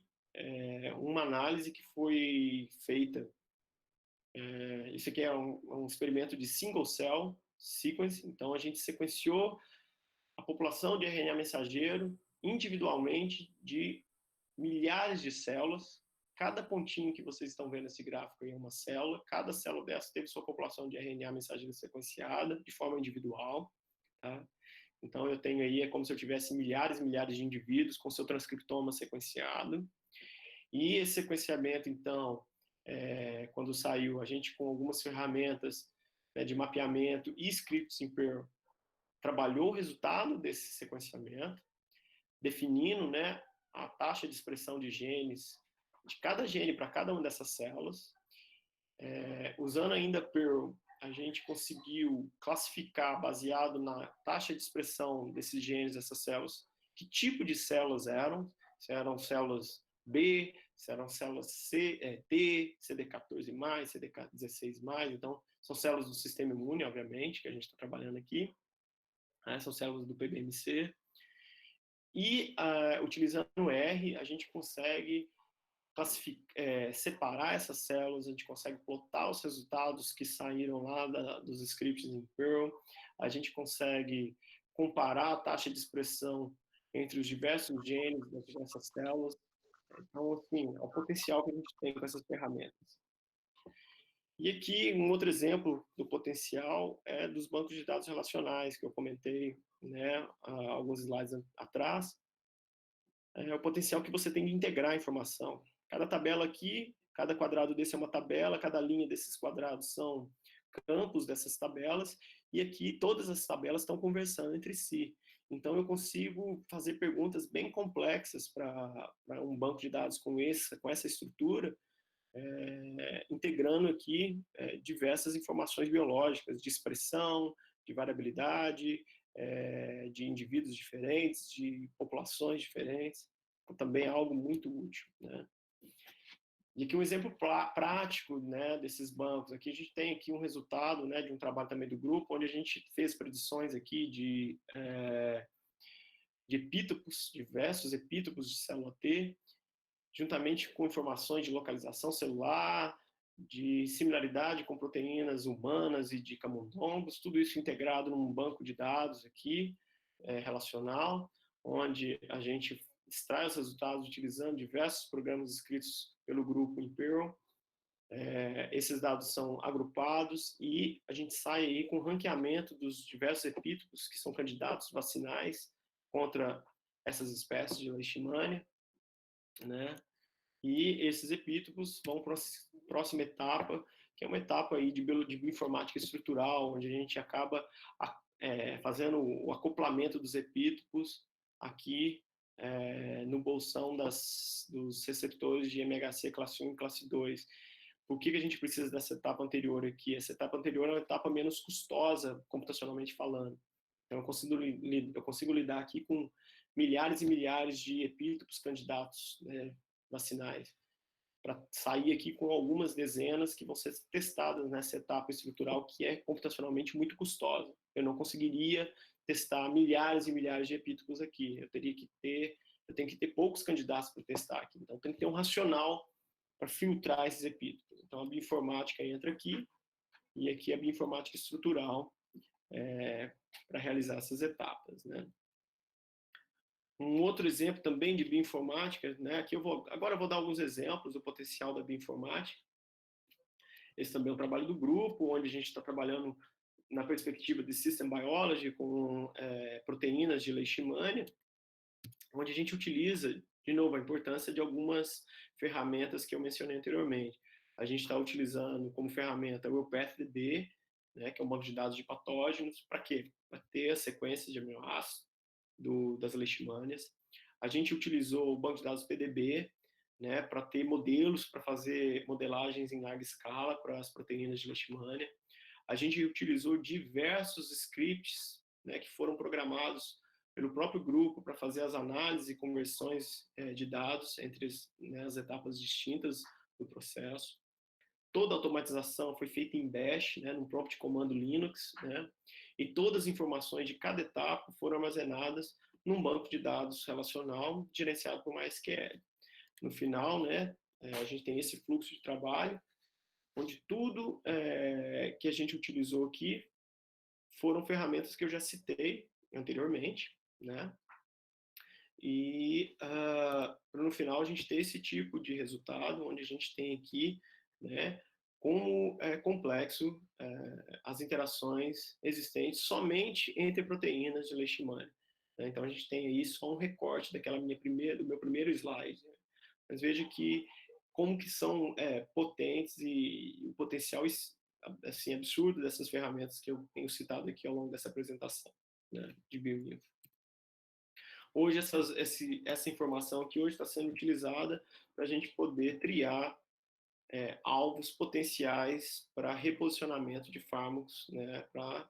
uma análise que foi feita. Isso aqui é um experimento de single cell sequence. Então, a gente sequenciou a população de RNA mensageiro individualmente de milhares de células. Cada pontinho que vocês estão vendo nesse gráfico aí é uma célula. Cada célula dessa teve sua população de RNA mensageiro sequenciada de forma individual. Tá? Então, eu tenho aí, é como se eu tivesse milhares e milhares de indivíduos com seu transcriptoma sequenciado. E esse sequenciamento, então, quando saiu, a gente com algumas ferramentas, né, de mapeamento e scripts em Perl, trabalhou o resultado desse sequenciamento, definindo, né, a taxa de expressão de genes, de cada gene para cada uma dessas células. Usando ainda Perl, a gente conseguiu classificar, baseado na taxa de expressão desses genes, dessas células, que tipo de células eram, se eram células B, se eram células T, CD14+, CD16+, então são células do sistema imune, obviamente, que a gente está trabalhando aqui, né? São células do PBMC, e utilizando o R, a gente consegue separar essas células, a gente consegue plotar os resultados que saíram lá dos scripts em Perl, a gente consegue comparar a taxa de expressão entre os diversos genes das diversas células. Então, assim, é o potencial que a gente tem com essas ferramentas. E aqui, um outro exemplo do potencial é dos bancos de dados relacionais, que eu comentei, né, alguns slides atrás. É o potencial que você tem de integrar a informação. Cada tabela aqui, cada quadrado desse é uma tabela, cada linha desses quadrados são campos dessas tabelas, e aqui todas as tabelas estão conversando entre si. Então, eu consigo fazer perguntas bem complexas para um banco de dados com essa estrutura, integrando aqui diversas informações biológicas, de expressão, de variabilidade, de indivíduos diferentes, de populações diferentes. Então, também é algo muito útil, né? E aqui um exemplo prático, né, desses bancos. Aqui a gente tem aqui um resultado, né, de um trabalho também do grupo, onde a gente fez predições aqui de epítopos, diversos epítopos de célula T, juntamente com informações de localização celular, de similaridade com proteínas humanas e de camundongos, tudo isso integrado num banco de dados aqui, relacional, onde a gente extrai os resultados utilizando diversos programas escritos pelo grupo em Perl. Esses dados são agrupados e a gente sai aí com o ranqueamento dos diversos epítopos que são candidatos vacinais contra essas espécies de leishmania, né? E esses epítopos vão para a próxima etapa, que é uma etapa aí de bioinformática estrutural, onde a gente acaba fazendo o acoplamento dos epítopos aqui no bolsão dos receptores de MHC classe 1 e classe 2. Por que a gente precisa dessa etapa anterior aqui? Essa etapa anterior é uma etapa menos custosa, computacionalmente falando. Então, eu consigo lidar aqui com milhares e milhares de epítopos candidatos, né, vacinais, para sair aqui com algumas dezenas que vão ser testadas nessa etapa estrutural, que é computacionalmente muito custosa. Eu não conseguiria testar milhares e milhares de epítopos aqui. Eu tenho que ter poucos candidatos para testar aqui. Então, tem que ter um racional para filtrar esses epítopos. Então, a bioinformática entra aqui, e aqui a bioinformática estrutural para realizar essas etapas, né? Um outro exemplo também de bioinformática, né? Aqui agora eu vou dar alguns exemplos do potencial da bioinformática. Esse também é um trabalho do grupo, onde a gente está trabalhando na perspectiva de System Biology com proteínas de Leishmania, onde a gente utiliza, de novo, a importância de algumas ferramentas que eu mencionei anteriormente. A gente está utilizando como ferramenta o PathDB, né, que é um banco de dados de patógenos, para quê? Para ter as sequências de aminoácidos das leishmanias. A gente utilizou o banco de dados PDB, né, para ter modelos, para fazer modelagens em larga escala para as proteínas de leishmania. A gente utilizou diversos scripts, né, que foram programados pelo próprio grupo para fazer as análises e conversões de dados entre as etapas distintas do processo. Toda a automatização foi feita em Bash, né, num prompt comando Linux, né, e todas as informações de cada etapa foram armazenadas num banco de dados relacional gerenciado por MySQL. No final, né, a gente tem esse fluxo de trabalho, onde tudo que a gente utilizou aqui foram ferramentas que eu já citei anteriormente, né? E no final a gente ter esse tipo de resultado, onde a gente tem aqui, né, como é complexo as interações existentes somente entre proteínas de Leishmania. Né? Então a gente tem aí só um recorte do meu primeiro slide. Né? Mas veja que como que são potentes e o potencial assim absurdo dessas ferramentas que eu tenho citado aqui ao longo dessa apresentação, né, de bioinfo. Hoje essa informação que hoje está sendo utilizada para a gente poder triar alvos potenciais para reposicionamento de fármacos, né, para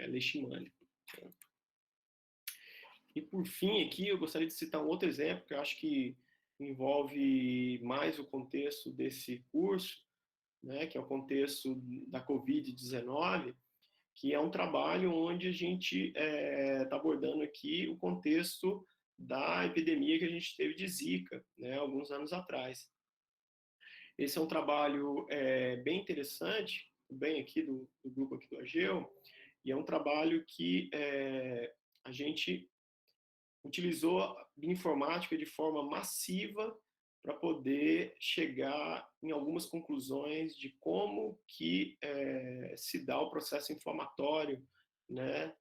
leishmania. E por fim aqui eu gostaria de citar um outro exemplo que eu acho que envolve mais o contexto desse curso, né, que é o contexto da Covid-19, que é um trabalho onde a gente está abordando aqui o contexto da epidemia que a gente teve de Zika, né, alguns anos atrás. Esse é um trabalho bem interessante, bem aqui do grupo aqui do AGEO, e é um trabalho que a gente utilizou a informática de forma massiva para poder chegar em algumas conclusões de como que se dá o processo inflamatório, né,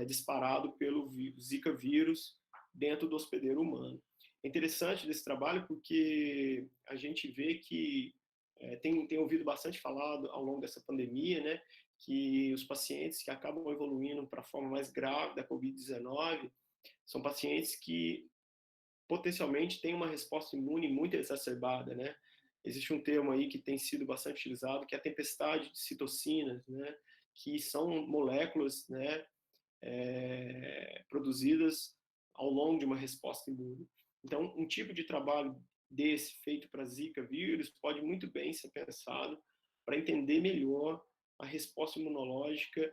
disparado pelo Zika vírus dentro do hospedeiro humano. É interessante desse trabalho porque a gente vê que tem ouvido bastante falado ao longo dessa pandemia, né, que os pacientes que acabam evoluindo para a forma mais grave da Covid-19 são pacientes que potencialmente têm uma resposta imune muito exacerbada, né? Existe um termo aí que tem sido bastante utilizado, que é a tempestade de citocinas, né? Que são moléculas, né, produzidas ao longo de uma resposta imune. Então, um tipo de trabalho desse, feito para Zika vírus, pode muito bem ser pensado para entender melhor a resposta imunológica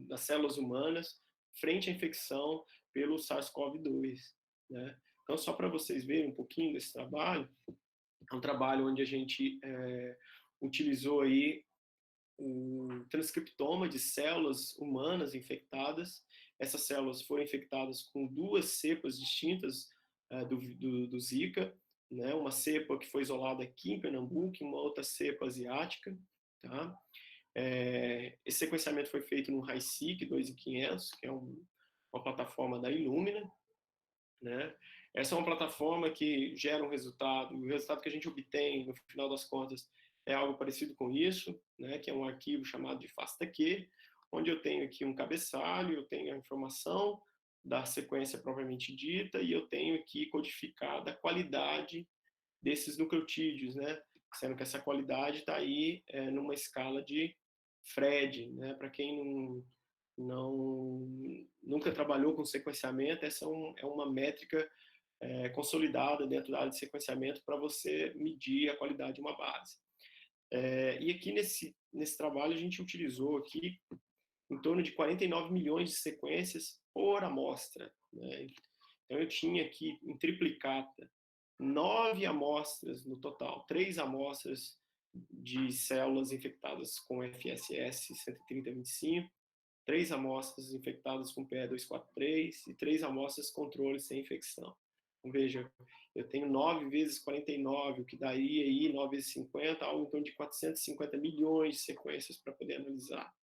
das células humanas frente à infecção pelo SARS-CoV-2. Né? Então, só para vocês verem um pouquinho desse trabalho, é um trabalho onde a gente utilizou aí o transcriptoma de células humanas infectadas. Essas células foram infectadas com duas cepas distintas do Zika, né? Uma cepa que foi isolada aqui em Pernambuco e uma outra cepa asiática. Tá? Esse sequenciamento foi feito no HiSeq 2500, que é uma plataforma da Illumina. Né? Essa é uma plataforma que gera um resultado, o resultado que a gente obtém, no final das contas, é algo parecido com isso, né? Que é um arquivo chamado de FASTA-Q, onde eu tenho aqui um cabeçalho, eu tenho a informação da sequência propriamente dita e eu tenho aqui codificada a qualidade desses nucleotídeos, né? Sendo que essa qualidade está aí numa escala de Fred, né? Para quem nunca trabalhou com sequenciamento, essa é uma métrica consolidada dentro da área de sequenciamento para você medir a qualidade de uma base. E aqui nesse trabalho a gente utilizou aqui em torno de 49 milhões de sequências por amostra. Né? Então eu tinha aqui em triplicata 9 amostras no total, 3 amostras de células infectadas com FSS 130-25 3 amostras infectadas com PE243 e 3 amostras controle sem infecção. Então, veja, eu tenho 9 vezes 49, o que daria aí 9 vezes 50, algo em torno de 450 milhões de sequências para poder analisar.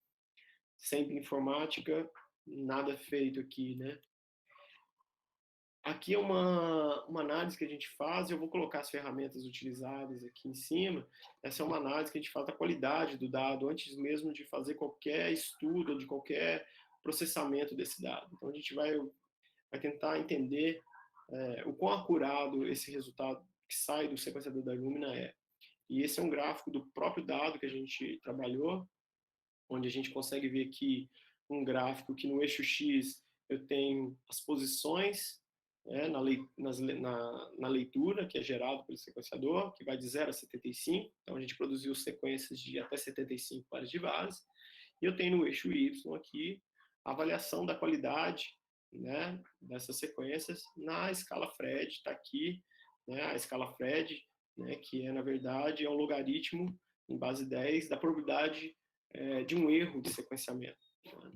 Sem bioinformática, nada feito aqui, né? Aqui é uma análise que a gente faz, eu vou colocar as ferramentas utilizadas aqui em cima. Essa é uma análise que a gente faz da qualidade do dado, antes mesmo de fazer qualquer estudo, de qualquer processamento desse dado. Então, a gente vai tentar entender o quão acurado esse resultado que sai do sequenciador da Illumina é. E esse é um gráfico do próprio dado que a gente trabalhou, onde a gente consegue ver aqui um gráfico que no eixo X eu tenho as posições na leitura, que é gerado pelo sequenciador, que vai de 0 a 75. Então, a gente produziu sequências de até 75 pares de bases. E eu tenho no eixo Y aqui a avaliação da qualidade, né, dessas sequências na escala Phred. Está aqui, né, a escala Phred, né, que na verdade, é um logaritmo em base 10 da probabilidade de um erro de sequenciamento. Né?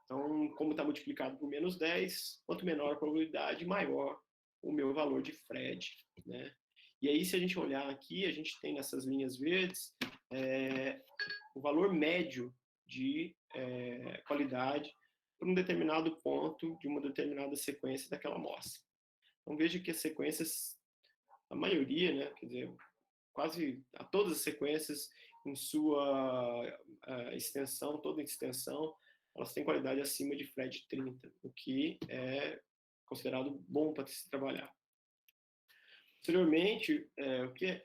Então, como está multiplicado por menos 10, quanto menor a probabilidade, maior o meu valor de Phred. Né? E aí, se a gente olhar aqui, a gente tem nessas linhas verdes o valor médio de qualidade para um determinado ponto de uma determinada sequência daquela amostra. Então, veja que as sequências, a maioria, né, quer dizer, quase todas as sequências em sua extensão, toda extensão, elas têm qualidade acima de Phred 30, o que é considerado bom para se trabalhar. Posteriormente,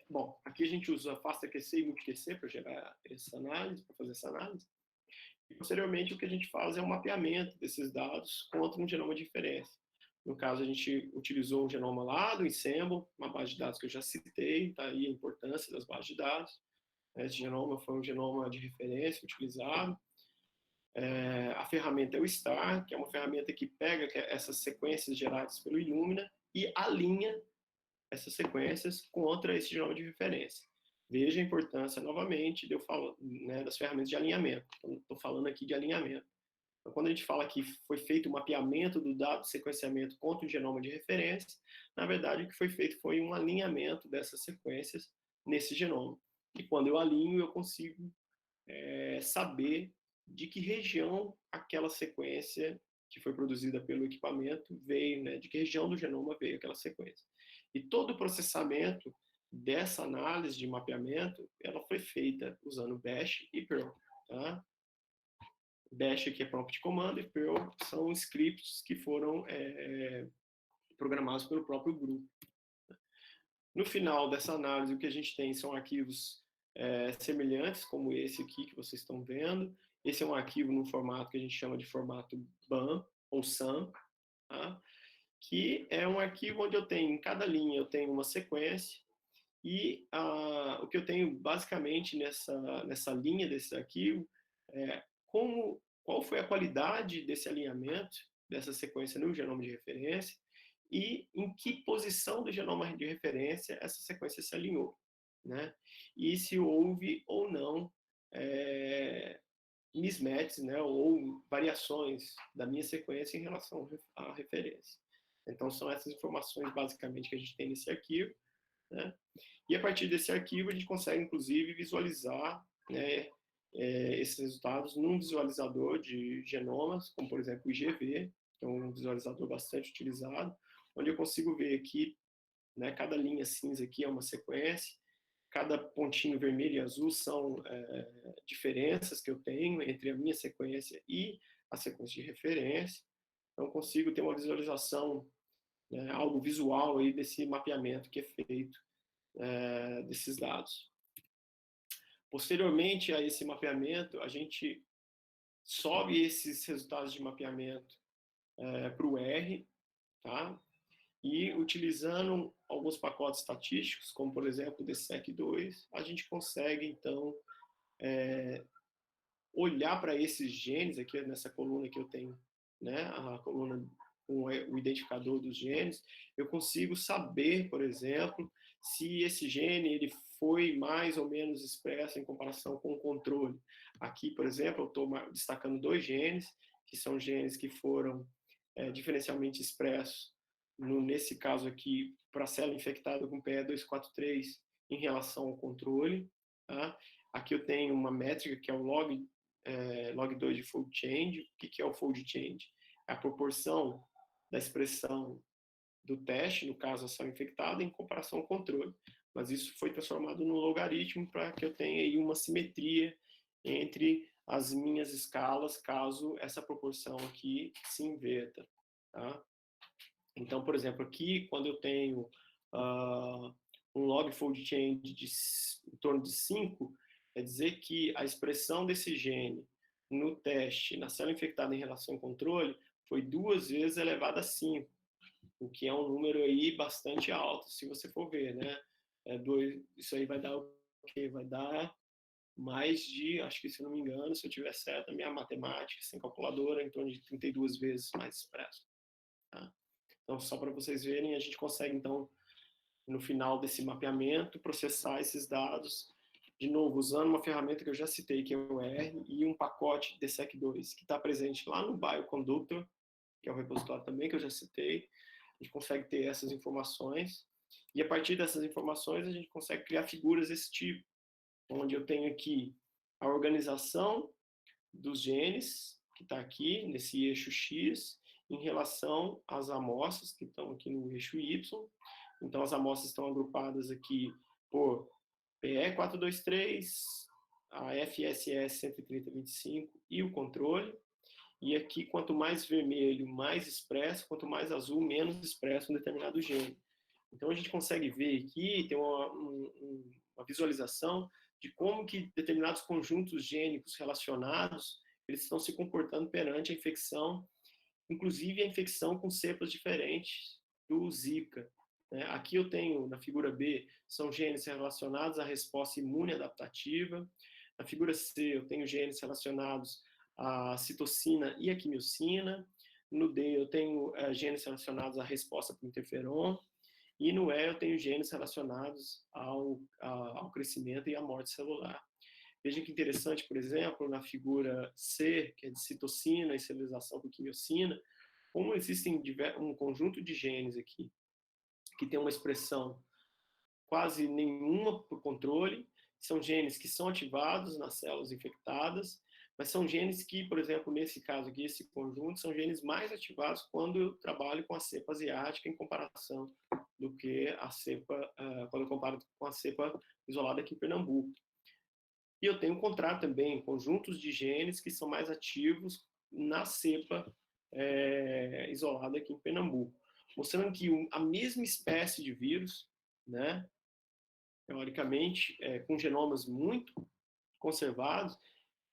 bom, aqui a gente usa FastQC e MultiQC para gerar essa análise, para fazer essa análise. E, posteriormente, o que a gente faz é um mapeamento desses dados contra um genoma de referência. No caso, a gente utilizou um genoma lá do Ensemble, uma base de dados que eu já citei, está aí a importância das bases de dados. Esse genoma foi um genoma de referência utilizado. A ferramenta é o STAR, que é uma ferramenta que pega essas sequências geradas pelo Illumina e alinha essas sequências contra esse genoma de referência. Veja a importância, novamente, de eu falar, né, das ferramentas de alinhamento. Estou falando aqui de alinhamento. Então, quando a gente fala que foi feito o mapeamento do dado de sequenciamento contra o genoma de referência, na verdade, o que foi feito foi um alinhamento dessas sequências nesse genoma. E quando eu alinho, eu consigo saber de que região aquela sequência que foi produzida pelo equipamento veio, né, de que região do genoma veio aquela sequência. E todo o processamento dessa análise de mapeamento, ela foi feita usando Bash e Perl. Tá? Bash aqui é prompt de comando e Perl são scripts que foram programados pelo próprio grupo. No final dessa análise, o que a gente tem são arquivos semelhantes, como esse aqui que vocês estão vendo. Esse é um arquivo no formato que a gente chama de formato BAM ou SAM, tá? Que é um arquivo onde eu tenho, em cada linha, eu tenho uma sequência, e o que eu tenho basicamente nessa linha desse arquivo é qual foi a qualidade desse alinhamento, dessa sequência no genoma de referência, e em que posição do genoma de referência essa sequência se alinhou. Né? E se houve ou não mismatches, né, ou variações da minha sequência em relação à referência. Então, são essas informações, basicamente, que a gente tem nesse arquivo. Né? E, a partir desse arquivo, a gente consegue, inclusive, visualizar, né, esses resultados num visualizador de genomas, como, por exemplo, o IGV, que é um visualizador bastante utilizado, onde eu consigo ver aqui, né, cada linha cinza aqui é uma sequência, cada pontinho vermelho e azul são diferenças que eu tenho entre a minha sequência e a sequência de referência. Então, consigo ter uma visualização, né, algo visual aí desse mapeamento que é feito desses dados. Posteriormente a esse mapeamento, a gente sobe esses resultados de mapeamento para o R, tá? E utilizando alguns pacotes estatísticos, como por exemplo o DSEC2, a gente consegue então olhar para esses genes aqui nessa coluna que eu tenho, né, a coluna com o identificador dos genes, eu consigo saber, por exemplo, se esse gene ele foi mais ou menos expresso em comparação com o controle. Aqui, por exemplo, eu estou destacando 2 genes, que são genes que foram diferencialmente expressos, nesse caso aqui, para a célula infectada com PE243 em relação ao controle. Tá? Aqui eu tenho uma métrica que é o log2 de fold change. O que é o fold change? É a proporção da expressão do teste, no caso a célula infectada, em comparação ao controle. Mas isso foi transformado num logaritmo para que eu tenha aí uma simetria entre as minhas escalas, caso essa proporção aqui se inverta. Tá? Então, por exemplo, aqui, quando eu tenho um log fold change em torno de 5, quer dizer que a expressão desse gene no teste, na célula infectada em relação ao controle, foi 2 vezes elevada a 5, o que é um número aí bastante alto, se você for ver, né? Isso aí vai dar o quê? Vai dar mais de, acho que se não me engano, se eu tiver certo, a minha matemática sem calculadora, em torno de 32 vezes mais expresso. Tá? Então, só para vocês verem, a gente consegue, então, no final desse mapeamento, processar esses dados, de novo, usando uma ferramenta que eu já citei, que é o R, e um pacote DSEC2, que está presente lá no Bioconductor, que é um repositório também que eu já citei. A gente consegue ter essas informações, e a partir dessas informações a gente consegue criar figuras desse tipo, onde eu tenho aqui a organização dos genes, que está aqui nesse eixo X, em relação às amostras que estão aqui no eixo Y. Então, as amostras estão agrupadas aqui por PE423, a FSS 13025 e o controle. E aqui, quanto mais vermelho, mais expresso, quanto mais azul, menos expresso um determinado gene. Então, a gente consegue ver aqui, tem uma visualização de como que determinados conjuntos gênicos relacionados, eles estão se comportando perante a infecção, inclusive a infecção com cepas diferentes do Zika. Aqui eu tenho, na figura B, são genes relacionados à resposta imune adaptativa. Na figura C, eu tenho genes relacionados à citocina e à quimiocina. No D, eu tenho genes relacionados à resposta para o interferon. E no E, eu tenho genes relacionados ao crescimento e à morte celular. Veja que interessante, por exemplo, na figura C, que é de citocina e celularização por quimiocina, como existem um conjunto de genes aqui que tem uma expressão quase nenhuma por controle, são genes que são ativados nas células infectadas, mas são genes que, por exemplo, nesse caso aqui, esse conjunto, são genes mais ativados quando eu trabalho com a cepa asiática em comparação do que a cepa, quando eu comparo com a cepa isolada aqui em Pernambuco. E eu tenho encontrado também conjuntos de genes que são mais ativos na cepa isolada aqui em Pernambuco, mostrando que a mesma espécie de vírus, né, teoricamente, com genomas muito conservados,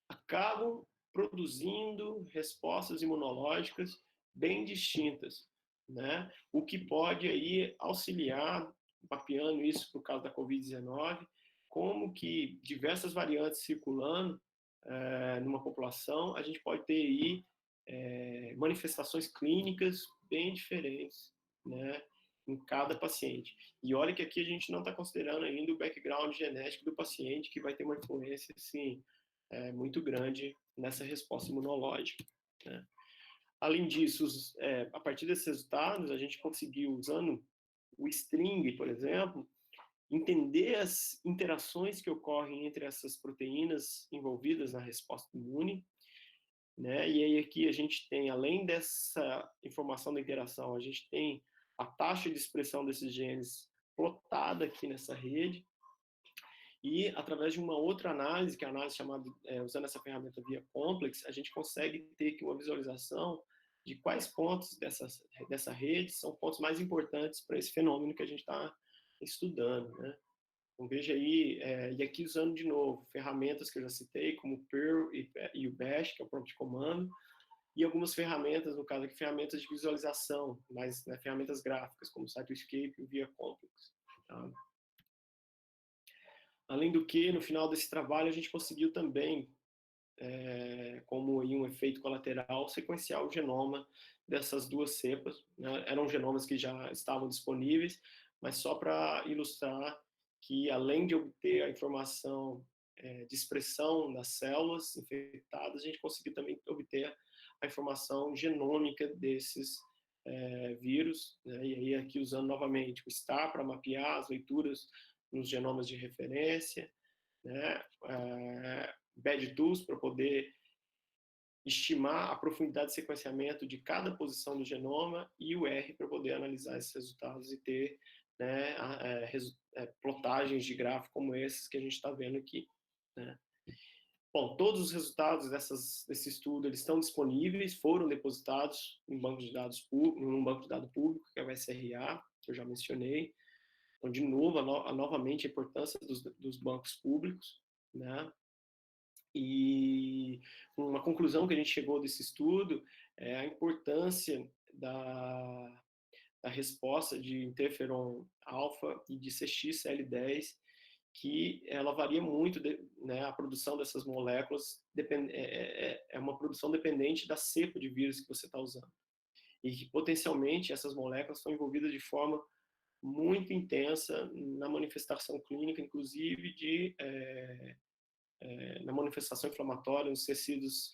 acabam produzindo respostas imunológicas bem distintas, né? O que pode aí auxiliar, mapeando isso por causa da Covid-19, como que diversas variantes circulando numa população, a gente pode ter aí manifestações clínicas bem diferentes, né, em cada paciente. E olha que aqui a gente não está considerando ainda o background genético do paciente, que vai ter uma influência, assim, muito grande nessa resposta imunológica, né? Além disso, a partir desses resultados, a gente conseguiu, usando o string, por exemplo, entender as interações que ocorrem entre essas proteínas envolvidas na resposta imune, né? E aí aqui a gente tem, além dessa informação da interação, a gente tem a taxa de expressão desses genes plotada aqui nessa rede, e através de uma outra análise, que é a análise chamada, usando essa ferramenta via complex, a gente consegue ter aqui uma visualização de quais pontos dessa rede são pontos mais importantes para esse fenômeno que a gente está estudando, né? Então, veja aí, e aqui usando de novo ferramentas que eu já citei, como o Perl e o Bash, que é o prompt de comando, e algumas ferramentas, no caso aqui, ferramentas de visualização, mas ferramentas gráficas, como o Cytoscape e o Via Complex. Tá? Além do que, no final desse trabalho, a gente conseguiu também, como um efeito colateral, sequenciar o genoma dessas duas cepas, né? Eram genomas que já estavam disponíveis, mas só para ilustrar que, além de obter a informação de expressão das células infectadas, a gente conseguiu também obter a informação genômica desses vírus, né? E aí aqui usando novamente o STAR para mapear as leituras nos genomas de referência, né? BED-TOOLS para poder estimar a profundidade de sequenciamento de cada posição do genoma e o R para poder analisar esses resultados e ter, né, plotagens de gráfico como esses que a gente está vendo aqui, né? Bom, todos os resultados desse estudo eles estão disponíveis, foram depositados em banco de dados num banco de dados público, que é o SRA, que eu já mencionei. Então, de novo, novamente a importância dos bancos públicos, né? E uma conclusão que a gente chegou desse estudo é a importância da resposta de interferon alfa e de CXCL10, que ela varia muito, né, a produção dessas moléculas é uma produção dependente da cepa de vírus que você está usando. E que potencialmente essas moléculas estão envolvidas de forma muito intensa na manifestação clínica, inclusive na manifestação inflamatória nos tecidos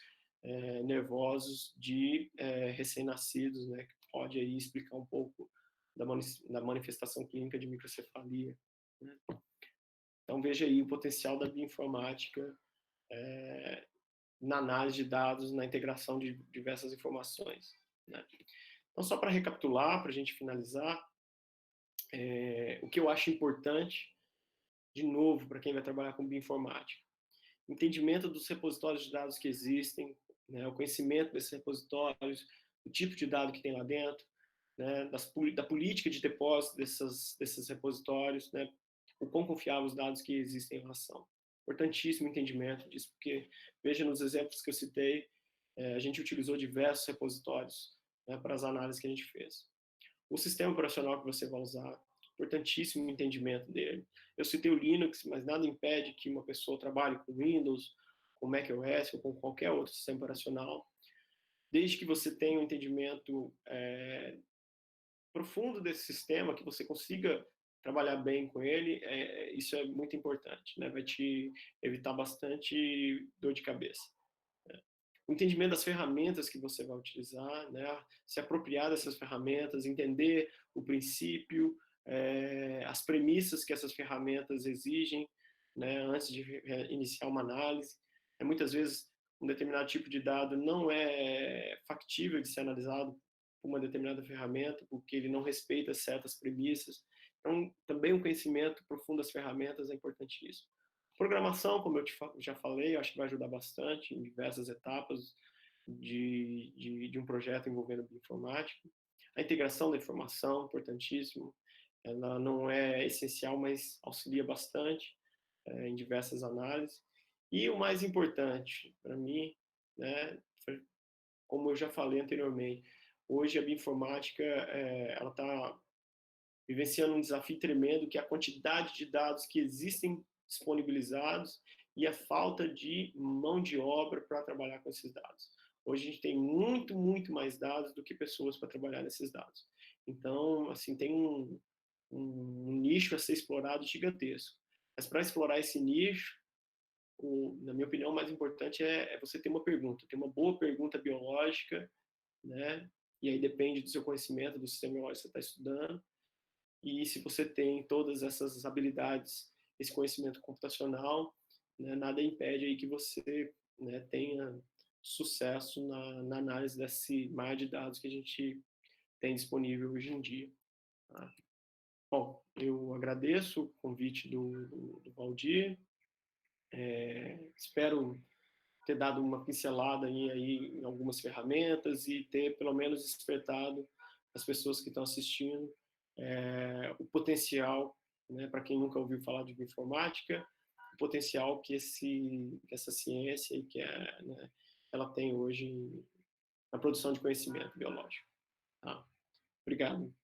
nervosos de recém-nascidos, né, que pode aí explicar um pouco da manifestação clínica de microcefalia, né? Então veja aí o potencial da bioinformática na análise de dados, na integração de diversas informações, né? Então só para recapitular, para a gente finalizar, o que eu acho importante, de novo, para quem vai trabalhar com bioinformática, entendimento dos repositórios de dados que existem, né, o conhecimento desses repositórios, o tipo de dado que tem lá dentro, né, da política de depósito desses repositórios, né, o quão confiáveis os dados que existem em relação. Importantíssimo entendimento disso, porque, veja nos exemplos que eu citei, a gente utilizou diversos repositórios, né, para as análises que a gente fez. O sistema operacional que você vai usar, importantíssimo entendimento dele. Eu citei o Linux, mas nada impede que uma pessoa trabalhe com Windows, com macOS ou com qualquer outro sistema operacional, desde que você tenha um entendimento profundo desse sistema, que você consiga trabalhar bem com ele, isso é muito importante, né? Vai te evitar bastante dor de cabeça. Né? O entendimento das ferramentas que você vai utilizar, né? Se apropriar dessas ferramentas, entender o princípio, as premissas que essas ferramentas exigem, né? Antes de iniciar uma análise. Muitas vezes um determinado tipo de dado não é factível de ser analisado por uma determinada ferramenta, porque ele não respeita certas premissas. Então, também um conhecimento profundo das ferramentas é importantíssimo. Programação, como eu já falei, eu acho que vai ajudar bastante em diversas etapas de um projeto envolvendo bioinformática. A integração da informação, importantíssimo. Ela não é essencial, mas auxilia bastante em diversas análises. E o mais importante, para mim, né, como eu já falei anteriormente, hoje a bioinformática ela está vivenciando um desafio tremendo, que é a quantidade de dados que existem disponibilizados e a falta de mão de obra para trabalhar com esses dados. Hoje a gente tem muito, muito mais dados do que pessoas para trabalhar nesses dados. Então, assim, tem um nicho a ser explorado gigantesco. Mas para explorar esse nicho, na minha opinião, o mais importante é você ter uma pergunta, ter uma boa pergunta biológica, né? E aí depende do seu conhecimento, do sistema biológico que você está estudando. E se você tem todas essas habilidades, esse conhecimento computacional, né, nada impede aí que você, né, tenha sucesso na análise desse mar de dados que a gente tem disponível hoje em dia. Tá? Bom, eu agradeço o convite do Valdir. Espero ter dado uma pincelada aí em algumas ferramentas e ter pelo menos despertado as pessoas que estão assistindo o potencial, né, para quem nunca ouviu falar de bioinformática, o potencial que essa ciência e né, ela tem hoje na produção de conhecimento biológico. Tá? Obrigado.